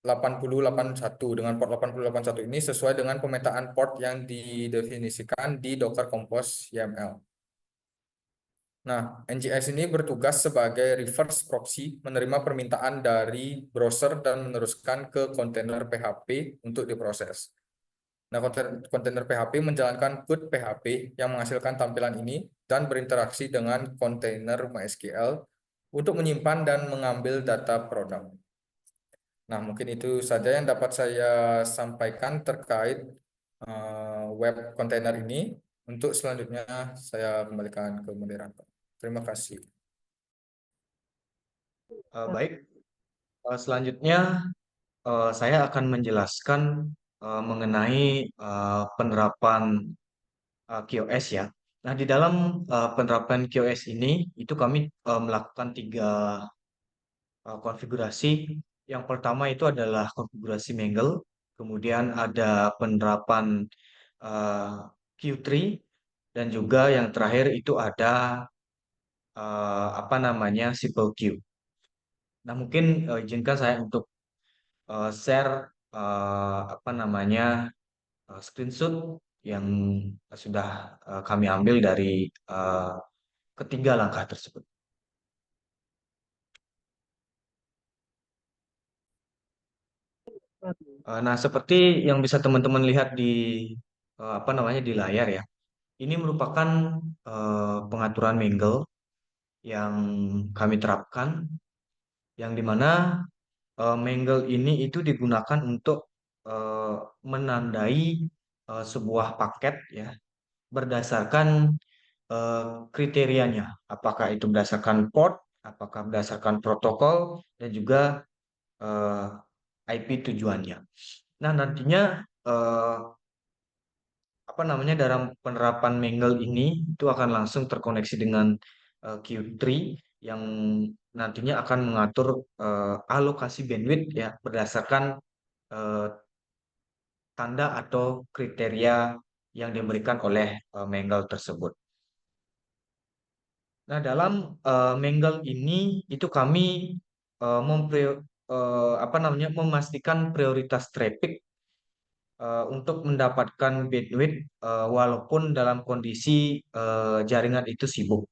8081 dengan port 8081 ini sesuai dengan pemetaan port yang didefinisikan di Docker Compose YAML. Nah, Nginx ini bertugas sebagai reverse proxy, menerima permintaan dari browser dan meneruskan ke kontainer PHP untuk diproses. Nah, kontainer PHP menjalankan code PHP yang menghasilkan tampilan ini dan berinteraksi dengan kontainer MySQL untuk menyimpan dan mengambil data produk. Nah, mungkin itu saja yang dapat saya sampaikan terkait web kontainer ini. Untuk selanjutnya, saya kembalikan ke moderator. Terima kasih. Baik, selanjutnya saya akan menjelaskan mengenai penerapan QoS ya. Nah, di dalam penerapan QoS ini, itu kami melakukan tiga konfigurasi. Yang pertama itu adalah konfigurasi Mangle, kemudian ada penerapan Q3, dan juga yang terakhir itu ada apa namanya Simple Queue. Nah, mungkin izinkan saya untuk share apa namanya screenshot yang sudah kami ambil dari ketiga langkah tersebut. Nah, seperti yang bisa teman-teman lihat di apa namanya di layar ya, ini merupakan pengaturan Menggel yang kami terapkan, yang dimana Menggel ini itu digunakan untuk eh, menandai sebuah paket ya berdasarkan eh, kriterianya, apakah itu berdasarkan port, apakah berdasarkan protokol, dan juga eh, IP tujuannya. Nah, nantinya eh, apa namanya dalam penerapan Mangle ini itu akan langsung terkoneksi dengan Q3 yang nantinya akan mengatur alokasi bandwidth ya berdasarkan eh, tanda atau kriteria yang diberikan oleh Mangle tersebut. Nah, dalam Mangle ini itu kami apa namanya memastikan prioritas traffic untuk mendapatkan bandwidth walaupun dalam kondisi jaringan itu sibuk.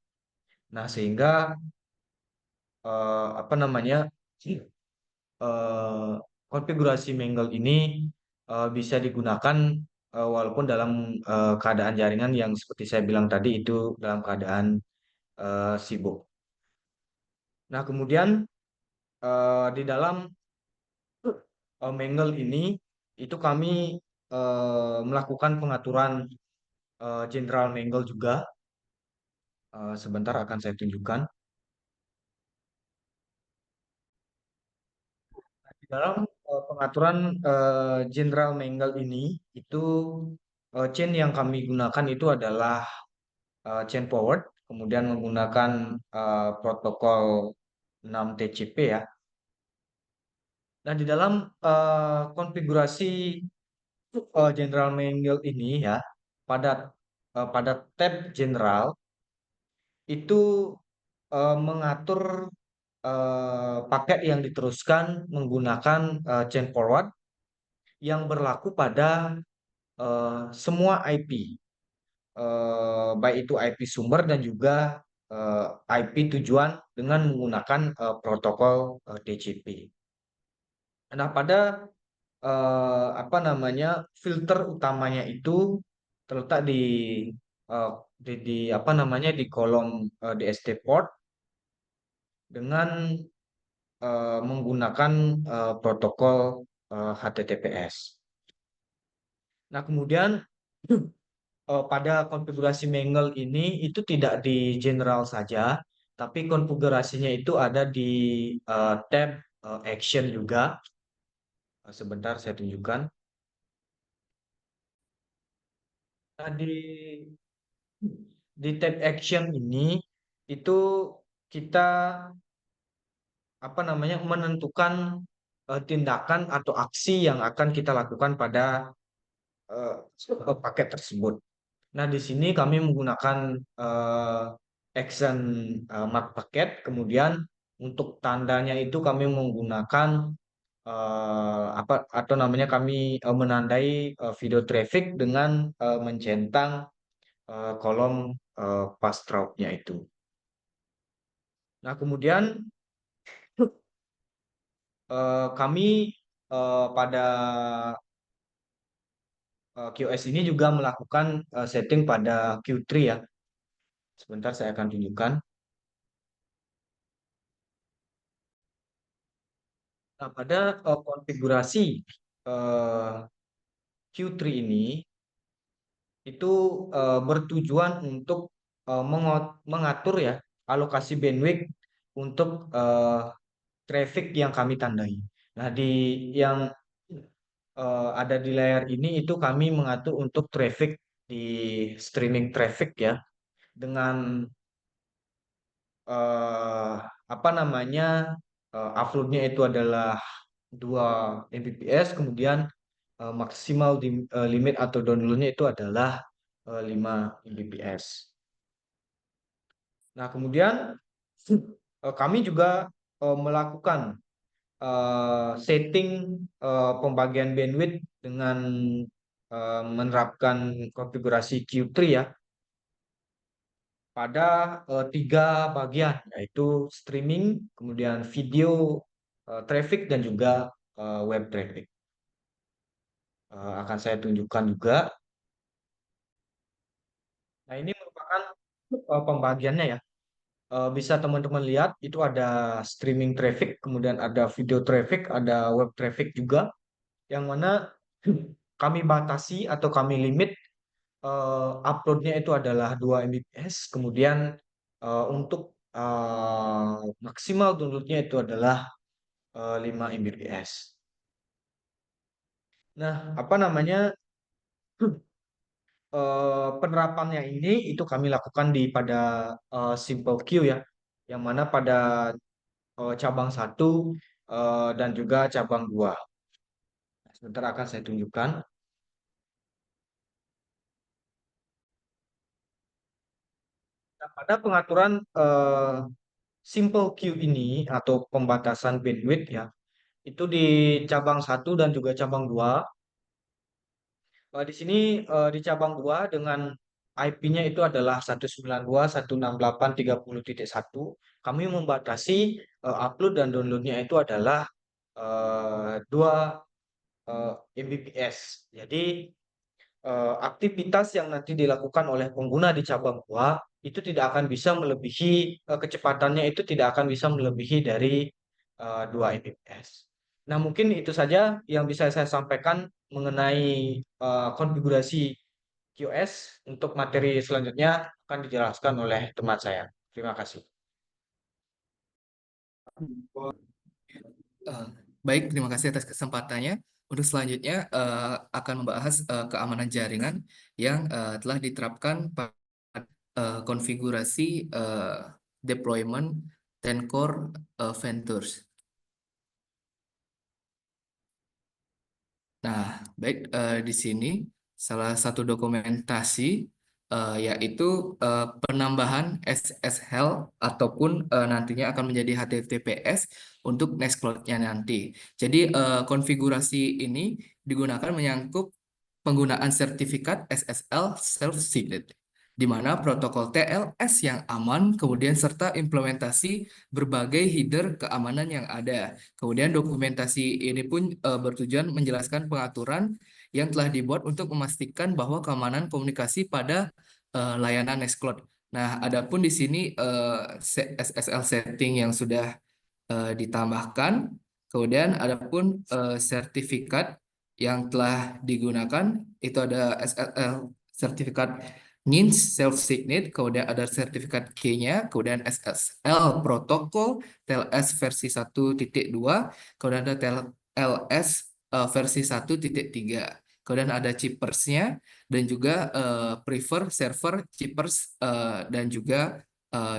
Nah, sehingga apa namanya eh, konfigurasi Mangle ini bisa digunakan walaupun dalam keadaan jaringan yang seperti saya bilang tadi itu dalam keadaan sibuk. Nah, kemudian di dalam Mangle ini itu kami melakukan pengaturan General Mangle juga. Sebentar akan saya tunjukkan. Di dalam pengaturan General Mangle ini itu chain yang kami gunakan itu adalah chain forward, kemudian menggunakan protokol 6TCP ya. Nah, di dalam konfigurasi General Mangle ini ya, pada pada tab General itu mengatur paket yang diteruskan menggunakan chain forward yang berlaku pada semua IP, baik itu IP sumber dan juga IP tujuan dengan menggunakan protokol TCP. Nah, pada apa namanya filter utamanya itu terletak eh, apa namanya di kolom DST port dengan menggunakan protokol HTTPS. Nah, kemudian pada konfigurasi Mangle ini itu tidak di general saja, tapi konfigurasinya itu ada di tab action juga. Sebentar saya tunjukkan. Nah, di tab action ini itu kita apa namanya menentukan tindakan atau aksi yang akan kita lakukan pada paket tersebut. Nah, di sini kami menggunakan eh, action mark paket, kemudian untuk tandanya itu kami menggunakan apa atau namanya kami menandai video traffic dengan mencentang kolom pass route-nya itu. Nah, kemudian kami pada QS ini juga melakukan setting pada Q3 ya. Sebentar saya akan tunjukkan. Nah, pada konfigurasi eh, Q3 ini itu bertujuan untuk mengatur ya alokasi bandwidth untuk traffic yang kami tandai. Nah, di yang ada di layar ini itu kami mengatur untuk traffic di streaming traffic ya dengan eh, apa namanya uploadnya itu adalah 2 Mbps, kemudian maksimal limit atau downloadnya itu adalah 5 Mbps. Nah, kemudian kami juga melakukan setting pembagian bandwidth dengan menerapkan konfigurasi Q3 ya pada 3 bagian, yaitu streaming, kemudian video traffic, dan juga web traffic. Akan saya tunjukkan juga. Nah, ini merupakan pembagiannya ya. Bisa teman-teman lihat itu ada streaming traffic, kemudian ada video traffic, ada web traffic juga, yang mana kami batasi atau kami limit uploadnya itu adalah 2 Mbps, kemudian untuk maksimal downloadnya itu adalah 5 Mbps. Nah, apa namanya, penerapannya ini itu kami lakukan pada Simple Queue ya, yang mana pada cabang 1 dan juga cabang 2. Sebentar akan saya tunjukkan. Nah, pada pengaturan Simple Queue ini atau pembatasan bandwidth ya, itu di cabang 1 dan juga cabang 2. Di sini di cabang 2 dengan IP-nya itu adalah 192.168.30.1. Kami membatasi upload dan downloadnya itu adalah 2 Mbps. Jadi aktivitas yang nanti dilakukan oleh pengguna di cabang 2 itu tidak akan bisa melebihi kecepatannya itu tidak akan bisa melebihi dari 2 Mbps. Nah, mungkin itu saja yang bisa saya sampaikan mengenai konfigurasi QoS. Untuk materi selanjutnya akan dijelaskan oleh teman saya. Terima kasih. Eh, Baik, terima kasih atas kesempatannya. Untuk selanjutnya akan membahas keamanan jaringan yang telah diterapkan pada konfigurasi deployment Tencore Ventures. Nah, baik, di sini salah satu dokumentasi yaitu penambahan SSL ataupun nantinya akan menjadi HTTPS untuk Nextcloud-nya nanti. Jadi konfigurasi ini digunakan menyangkut penggunaan sertifikat SSL self-signed, di mana protokol TLS yang aman, kemudian serta implementasi berbagai header keamanan yang ada. Kemudian dokumentasi ini pun bertujuan menjelaskan pengaturan yang telah dibuat untuk memastikan bahwa keamanan komunikasi pada layanan Nextcloud. Nah, adapun di sini SSL setting yang sudah ditambahkan. Kemudian adapun sertifikat yang telah digunakan itu ada SSL sertifikat NINS self-signed, kemudian ada sertifikat K-nya, kemudian SSL protokol TLS versi 1.2, kemudian ada TLS versi 1.3. Kemudian ada chippers-nya dan juga prefer server chippers dan juga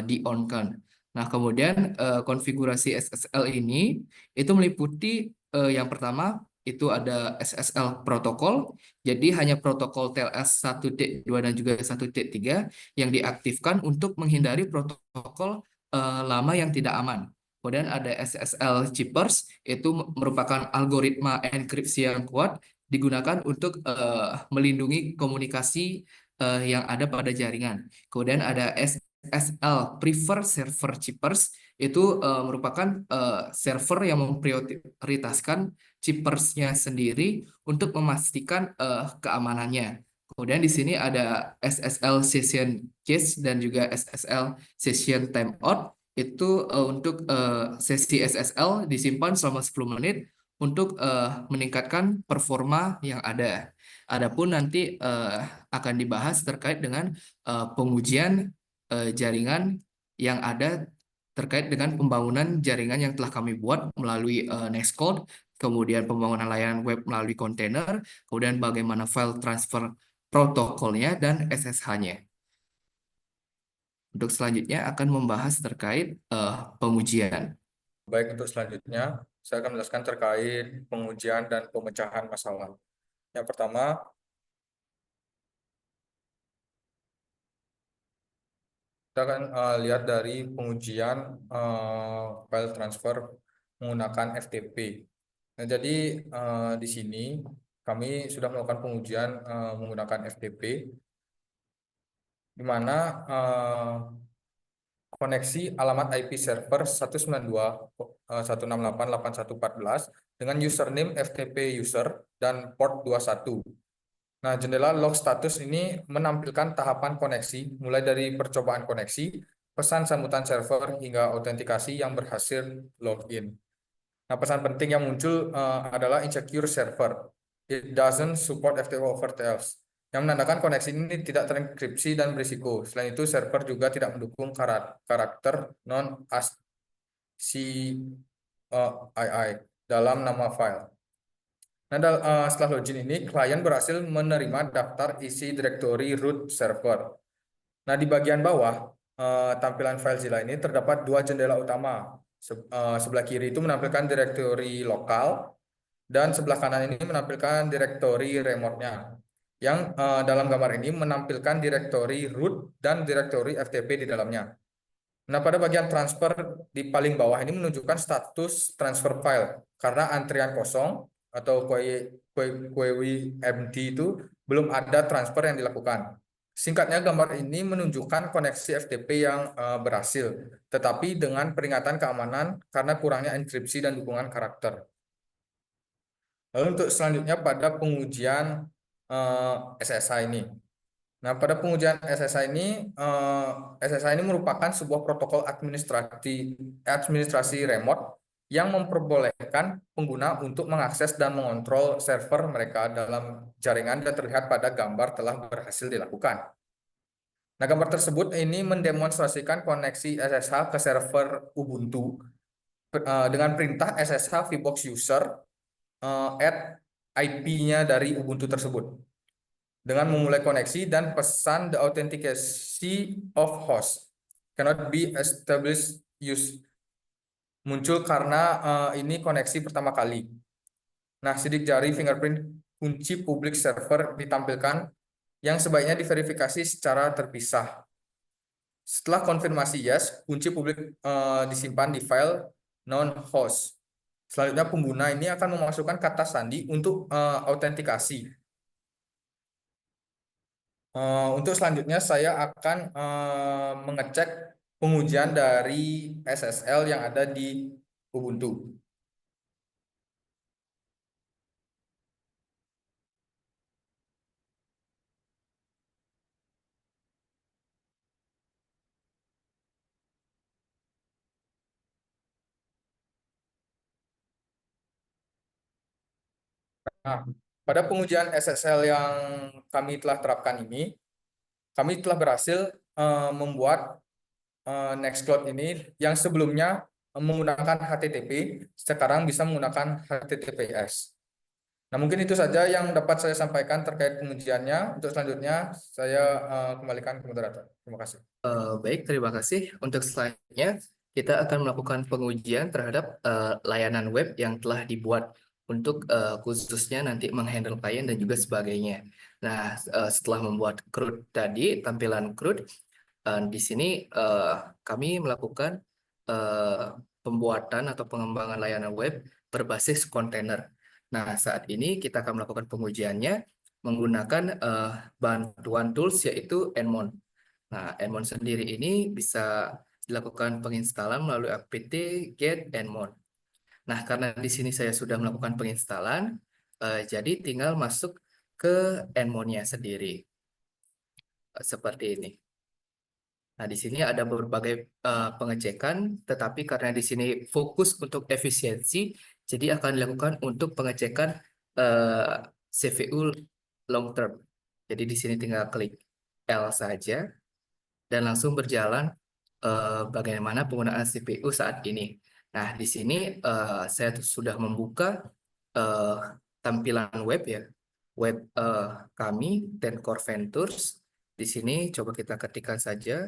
di-on-kan. Nah, kemudian konfigurasi SSL ini itu meliputi yang pertama itu ada SSL protokol. Jadi hanya protokol TLS 1.2 dan juga 1.3 yang diaktifkan untuk menghindari protokol lama yang tidak aman. Kemudian ada SSL chippers, itu merupakan algoritma enkripsi yang kuat digunakan untuk melindungi komunikasi yang ada pada jaringan. Kemudian ada SSL Prefer Server Chippers, itu merupakan server yang memprioritaskan chippersnya sendiri untuk memastikan keamanannya. Kemudian di sini ada SSL Session Cache dan juga SSL Session Timeout. Itu untuk sesi SSL disimpan selama 10 menit untuk meningkatkan performa yang ada. Adapun nanti akan dibahas terkait dengan pengujian jaringan yang ada terkait dengan pembangunan jaringan yang telah kami buat melalui Nextcloud, kemudian pembangunan layanan web melalui kontainer, kemudian bagaimana file transfer protokolnya dan SSH-nya. Untuk selanjutnya akan membahas terkait pengujian. Baik, untuk selanjutnya saya akan menjelaskan terkait pengujian dan pemecahan masalah. Yang pertama, kita akan lihat dari pengujian file transfer menggunakan FTP. Nah, jadi di sini kami sudah melakukan pengujian menggunakan FTP, di mana koneksi alamat IP server 192.168.8114 dengan username FTP user dan port 21. Nah, jendela log status ini menampilkan tahapan koneksi mulai dari percobaan koneksi, pesan sambutan server hingga autentikasi yang berhasil login. Nah, pesan penting yang muncul adalah insecure server. It doesn't support FTP over TLS, yang menandakan koneksi ini tidak terenkripsi dan berisiko. Selain itu, server juga tidak mendukung karakter non-ASCII dalam nama file. Nah, setelah login ini, klien berhasil menerima daftar isi direktori root server. Nah, di bagian bawah tampilan FileZilla ini terdapat dua jendela utama. Sebelah kiri itu menampilkan direktori lokal, dan sebelah kanan ini menampilkan direktori remote-nya. Yang dalam gambar ini menampilkan direktori root dan direktori FTP di dalamnya. Nah, pada bagian transfer di paling bawah ini menunjukkan status transfer file karena antrian kosong atau query empty itu belum ada transfer yang dilakukan. Singkatnya, gambar ini menunjukkan koneksi FTP yang berhasil, tetapi dengan peringatan keamanan karena kurangnya enkripsi dan dukungan karakter. Lalu untuk selanjutnya pada pengujian SSH ini. Nah, pada pengujian SSH ini merupakan sebuah protokol administrasi remote yang memperbolehkan pengguna untuk mengakses dan mengontrol server mereka dalam jaringan dan terlihat pada gambar telah berhasil dilakukan. Nah, gambar tersebut ini mendemonstrasikan koneksi SSH ke server Ubuntu dengan perintah SSH vbox user add IP-nya dari Ubuntu tersebut dengan memulai koneksi dan pesan the authentication of host cannot be established use muncul karena ini koneksi pertama kali. Nah, sidik jari fingerprint kunci publik server ditampilkan yang sebaiknya diverifikasi secara terpisah. Setelah konfirmasi yes, kunci publik disimpan di file non-host. Selanjutnya pengguna ini akan memasukkan kata sandi untuk autentikasi. Untuk selanjutnya saya akan mengecek pengujian dari SSL yang ada di Ubuntu. Nah, pada pengujian SSL yang kami telah terapkan ini, kami telah berhasil membuat Nextcloud ini yang sebelumnya menggunakan HTTP, sekarang bisa menggunakan HTTPS. Nah, mungkin itu saja yang dapat saya sampaikan terkait pengujiannya. Untuk selanjutnya, saya kembalikan ke moderator. Terima kasih. Baik, terima kasih. Untuk selanjutnya, kita akan melakukan pengujian terhadap layanan web yang telah dibuat untuk khususnya nanti menghandle klien dan juga sebagainya. Nah, setelah membuat CRUD tadi, tampilan CRUD, di sini kami melakukan pembuatan atau pengembangan layanan web berbasis kontainer. Nah, saat ini kita akan melakukan pengujiannya menggunakan bantuan tools yaitu Nmon. Nah, Nmon sendiri ini bisa dilakukan penginstalan melalui apt get Nmon. Nah, karena di sini saya sudah melakukan penginstalan, jadi tinggal masuk ke Nmon-nya sendiri. Seperti ini. Nah, di sini ada berbagai pengecekan, tetapi karena di sini fokus untuk efisiensi, jadi akan dilakukan untuk pengecekan CPU long term. Jadi di sini tinggal klik L saja dan langsung berjalan bagaimana penggunaan CPU saat ini. Nah, di sini saya sudah membuka tampilan web ya, web kami Core Ventures. Di sini coba kita ketikkan saja.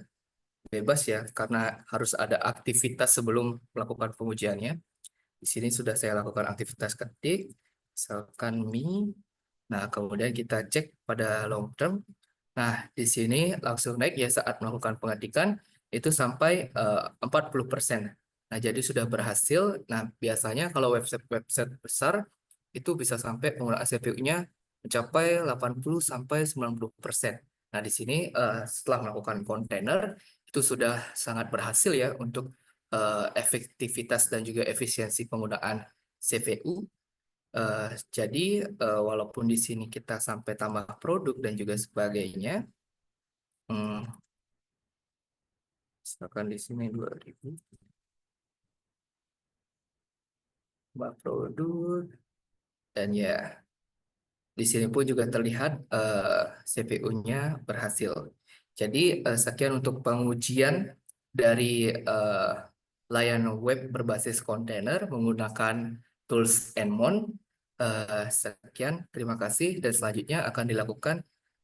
Bebas ya, karena harus ada aktivitas sebelum melakukan pengujiannya. Di sini sudah saya lakukan aktivitas ketik, misalkan me. Nah, kemudian kita cek pada long term. Nah, di sini langsung naik ya saat melakukan pengetikan, itu sampai 40%. Nah, jadi sudah berhasil. Nah, biasanya kalau website besar, itu bisa sampai penggunaan CPU-nya mencapai 80 sampai 90%. Nah, di sini setelah melakukan kontainer itu sudah sangat berhasil ya untuk efektivitas dan juga efisiensi penggunaan CPU. Jadi walaupun di sini kita sampai tambah produk dan juga sebagainya, hmm, misalkan di sini 2000 tambah produk dan ya di sini pun juga terlihat CPU-nya berhasil. Jadi sekian untuk pengujian dari layanan web berbasis kontainer menggunakan tools Enmon. Sekian, terima kasih dan selanjutnya akan dilakukan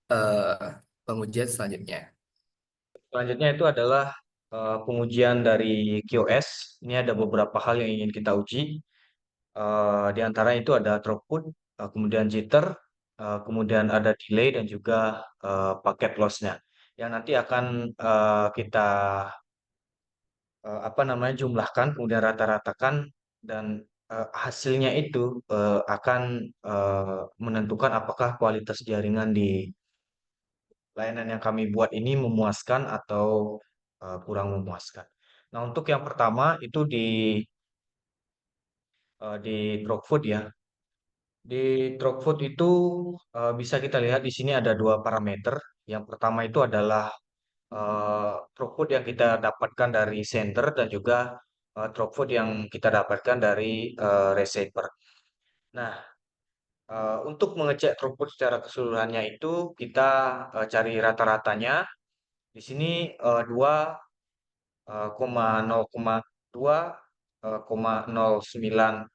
eh, pengujian selanjutnya. Selanjutnya itu adalah pengujian dari QoS. Ini ada beberapa hal yang ingin kita uji. Di antara itu ada throughput, kemudian jitter, kemudian ada delay dan juga paket loss-nya. Yang nanti akan kita apa namanya jumlahkan, kemudian rata-ratakan dan hasilnya itu akan menentukan apakah kualitas jaringan di layanan yang kami buat ini memuaskan atau kurang memuaskan. Nah, untuk yang pertama itu di Dropfood ya. Di Dropfood itu bisa kita lihat di sini ada dua parameter. Yang pertama itu adalah throughput yang kita dapatkan dari sender dan juga throughput yang kita dapatkan dari receiver. Nah, untuk mengecek throughput secara keseluruhannya itu kita cari rata-ratanya. Di sini 2,0,9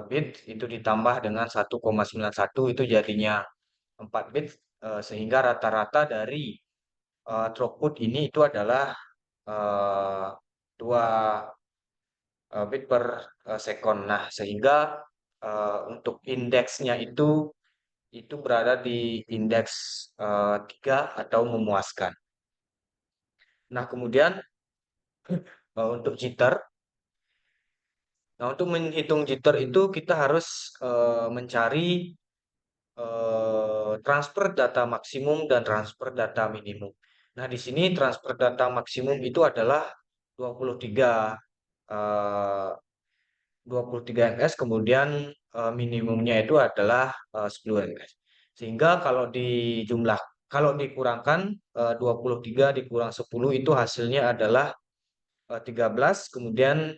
bit itu ditambah dengan 1,91 itu jadinya 4 bit sehingga rata-rata dari throughput ini itu adalah 2 bit per second. Nah, sehingga untuk indeksnya itu berada di indeks 3 atau memuaskan. Nah, kemudian untuk jitter. Nah, untuk menghitung jitter itu kita harus mencari transfer data maksimum dan transfer data minimum. Nah, di sini transfer data maksimum itu adalah 23 eh, 23 ms, kemudian minimumnya itu adalah 10 ms. Sehingga kalau dikurangkan 23 dikurang 10 itu hasilnya adalah 13, kemudian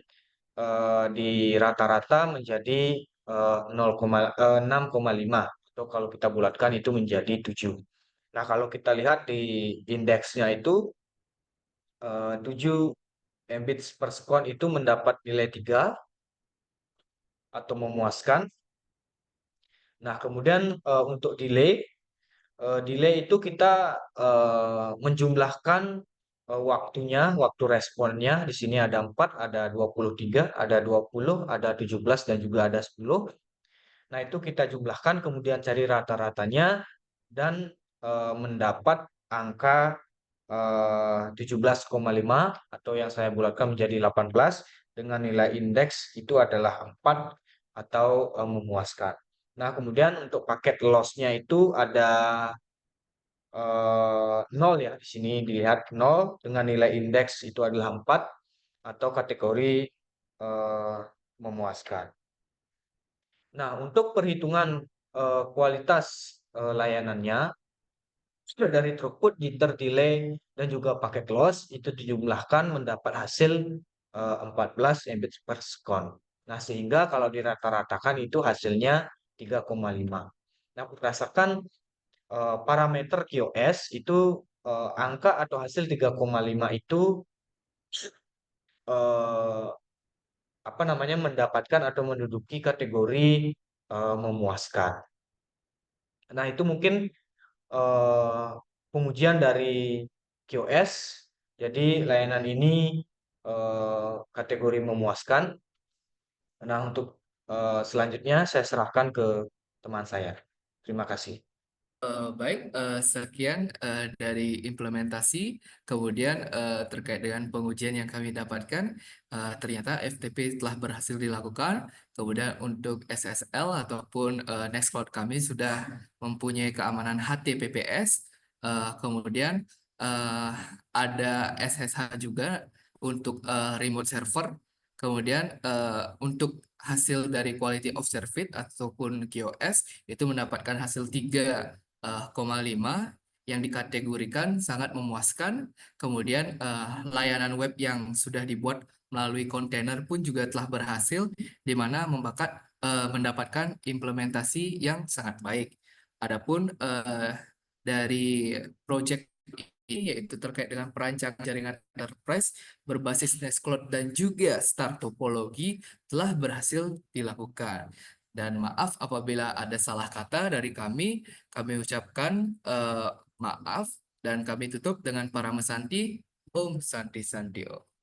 di rata-rata menjadi 6,5 atau kalau kita bulatkan itu menjadi 7. Nah, kalau kita lihat di indeksnya itu 7 Mbits per second itu mendapat nilai 3 atau memuaskan. Nah, kemudian untuk delay itu kita menjumlahkan waktunya, waktu responnya. Di sini ada 4, ada 23, ada 20, ada 17 dan juga ada 10. Nah, itu kita jumlahkan, kemudian cari rata-ratanya dan mendapat angka 17,5 atau yang saya bulatkan menjadi 18 dengan nilai indeks itu adalah 4 atau memuaskan. Nah, kemudian untuk paket loss-nya itu ada 0 ya. Di sini dilihat 0 dengan nilai indeks itu adalah 4 atau kategori eh, memuaskan. Nah, untuk perhitungan kualitas layanannya, sudah dari throughput, jitter, delay, dan juga paket loss itu dijumlahkan mendapat hasil 14 Mbit per second. Nah, sehingga kalau dirata-ratakan itu hasilnya 3,5. Nah, berdasarkan parameter QoS itu angka atau hasil 3,5 itu eh, apa namanya mendapatkan atau menduduki kategori memuaskan. Nah, itu mungkin eh, pengujian dari QoS. Jadi layanan ini kategori memuaskan. Nah, untuk selanjutnya saya serahkan ke teman saya. Terima kasih. Baik, sekian dari implementasi, kemudian terkait dengan pengujian yang kami dapatkan, ternyata FTP telah berhasil dilakukan. Kemudian untuk SSL ataupun Nextcloud kami sudah mempunyai keamanan HTTPS. Kemudian eh, ada SSH juga untuk remote server. Kemudian untuk hasil dari quality of service ataupun QoS itu mendapatkan hasil 3,5 yang dikategorikan sangat memuaskan. Kemudian layanan web yang sudah dibuat melalui kontainer pun juga telah berhasil, di mana mendapatkan implementasi yang sangat baik. Adapun dari project ini yaitu terkait dengan perancangan jaringan enterprise berbasis Nextcloud dan juga Star Topology telah berhasil dilakukan. Dan maaf apabila ada salah kata dari kami ucapkan maaf dan kami tutup dengan para mesanti. Om Santi Santio.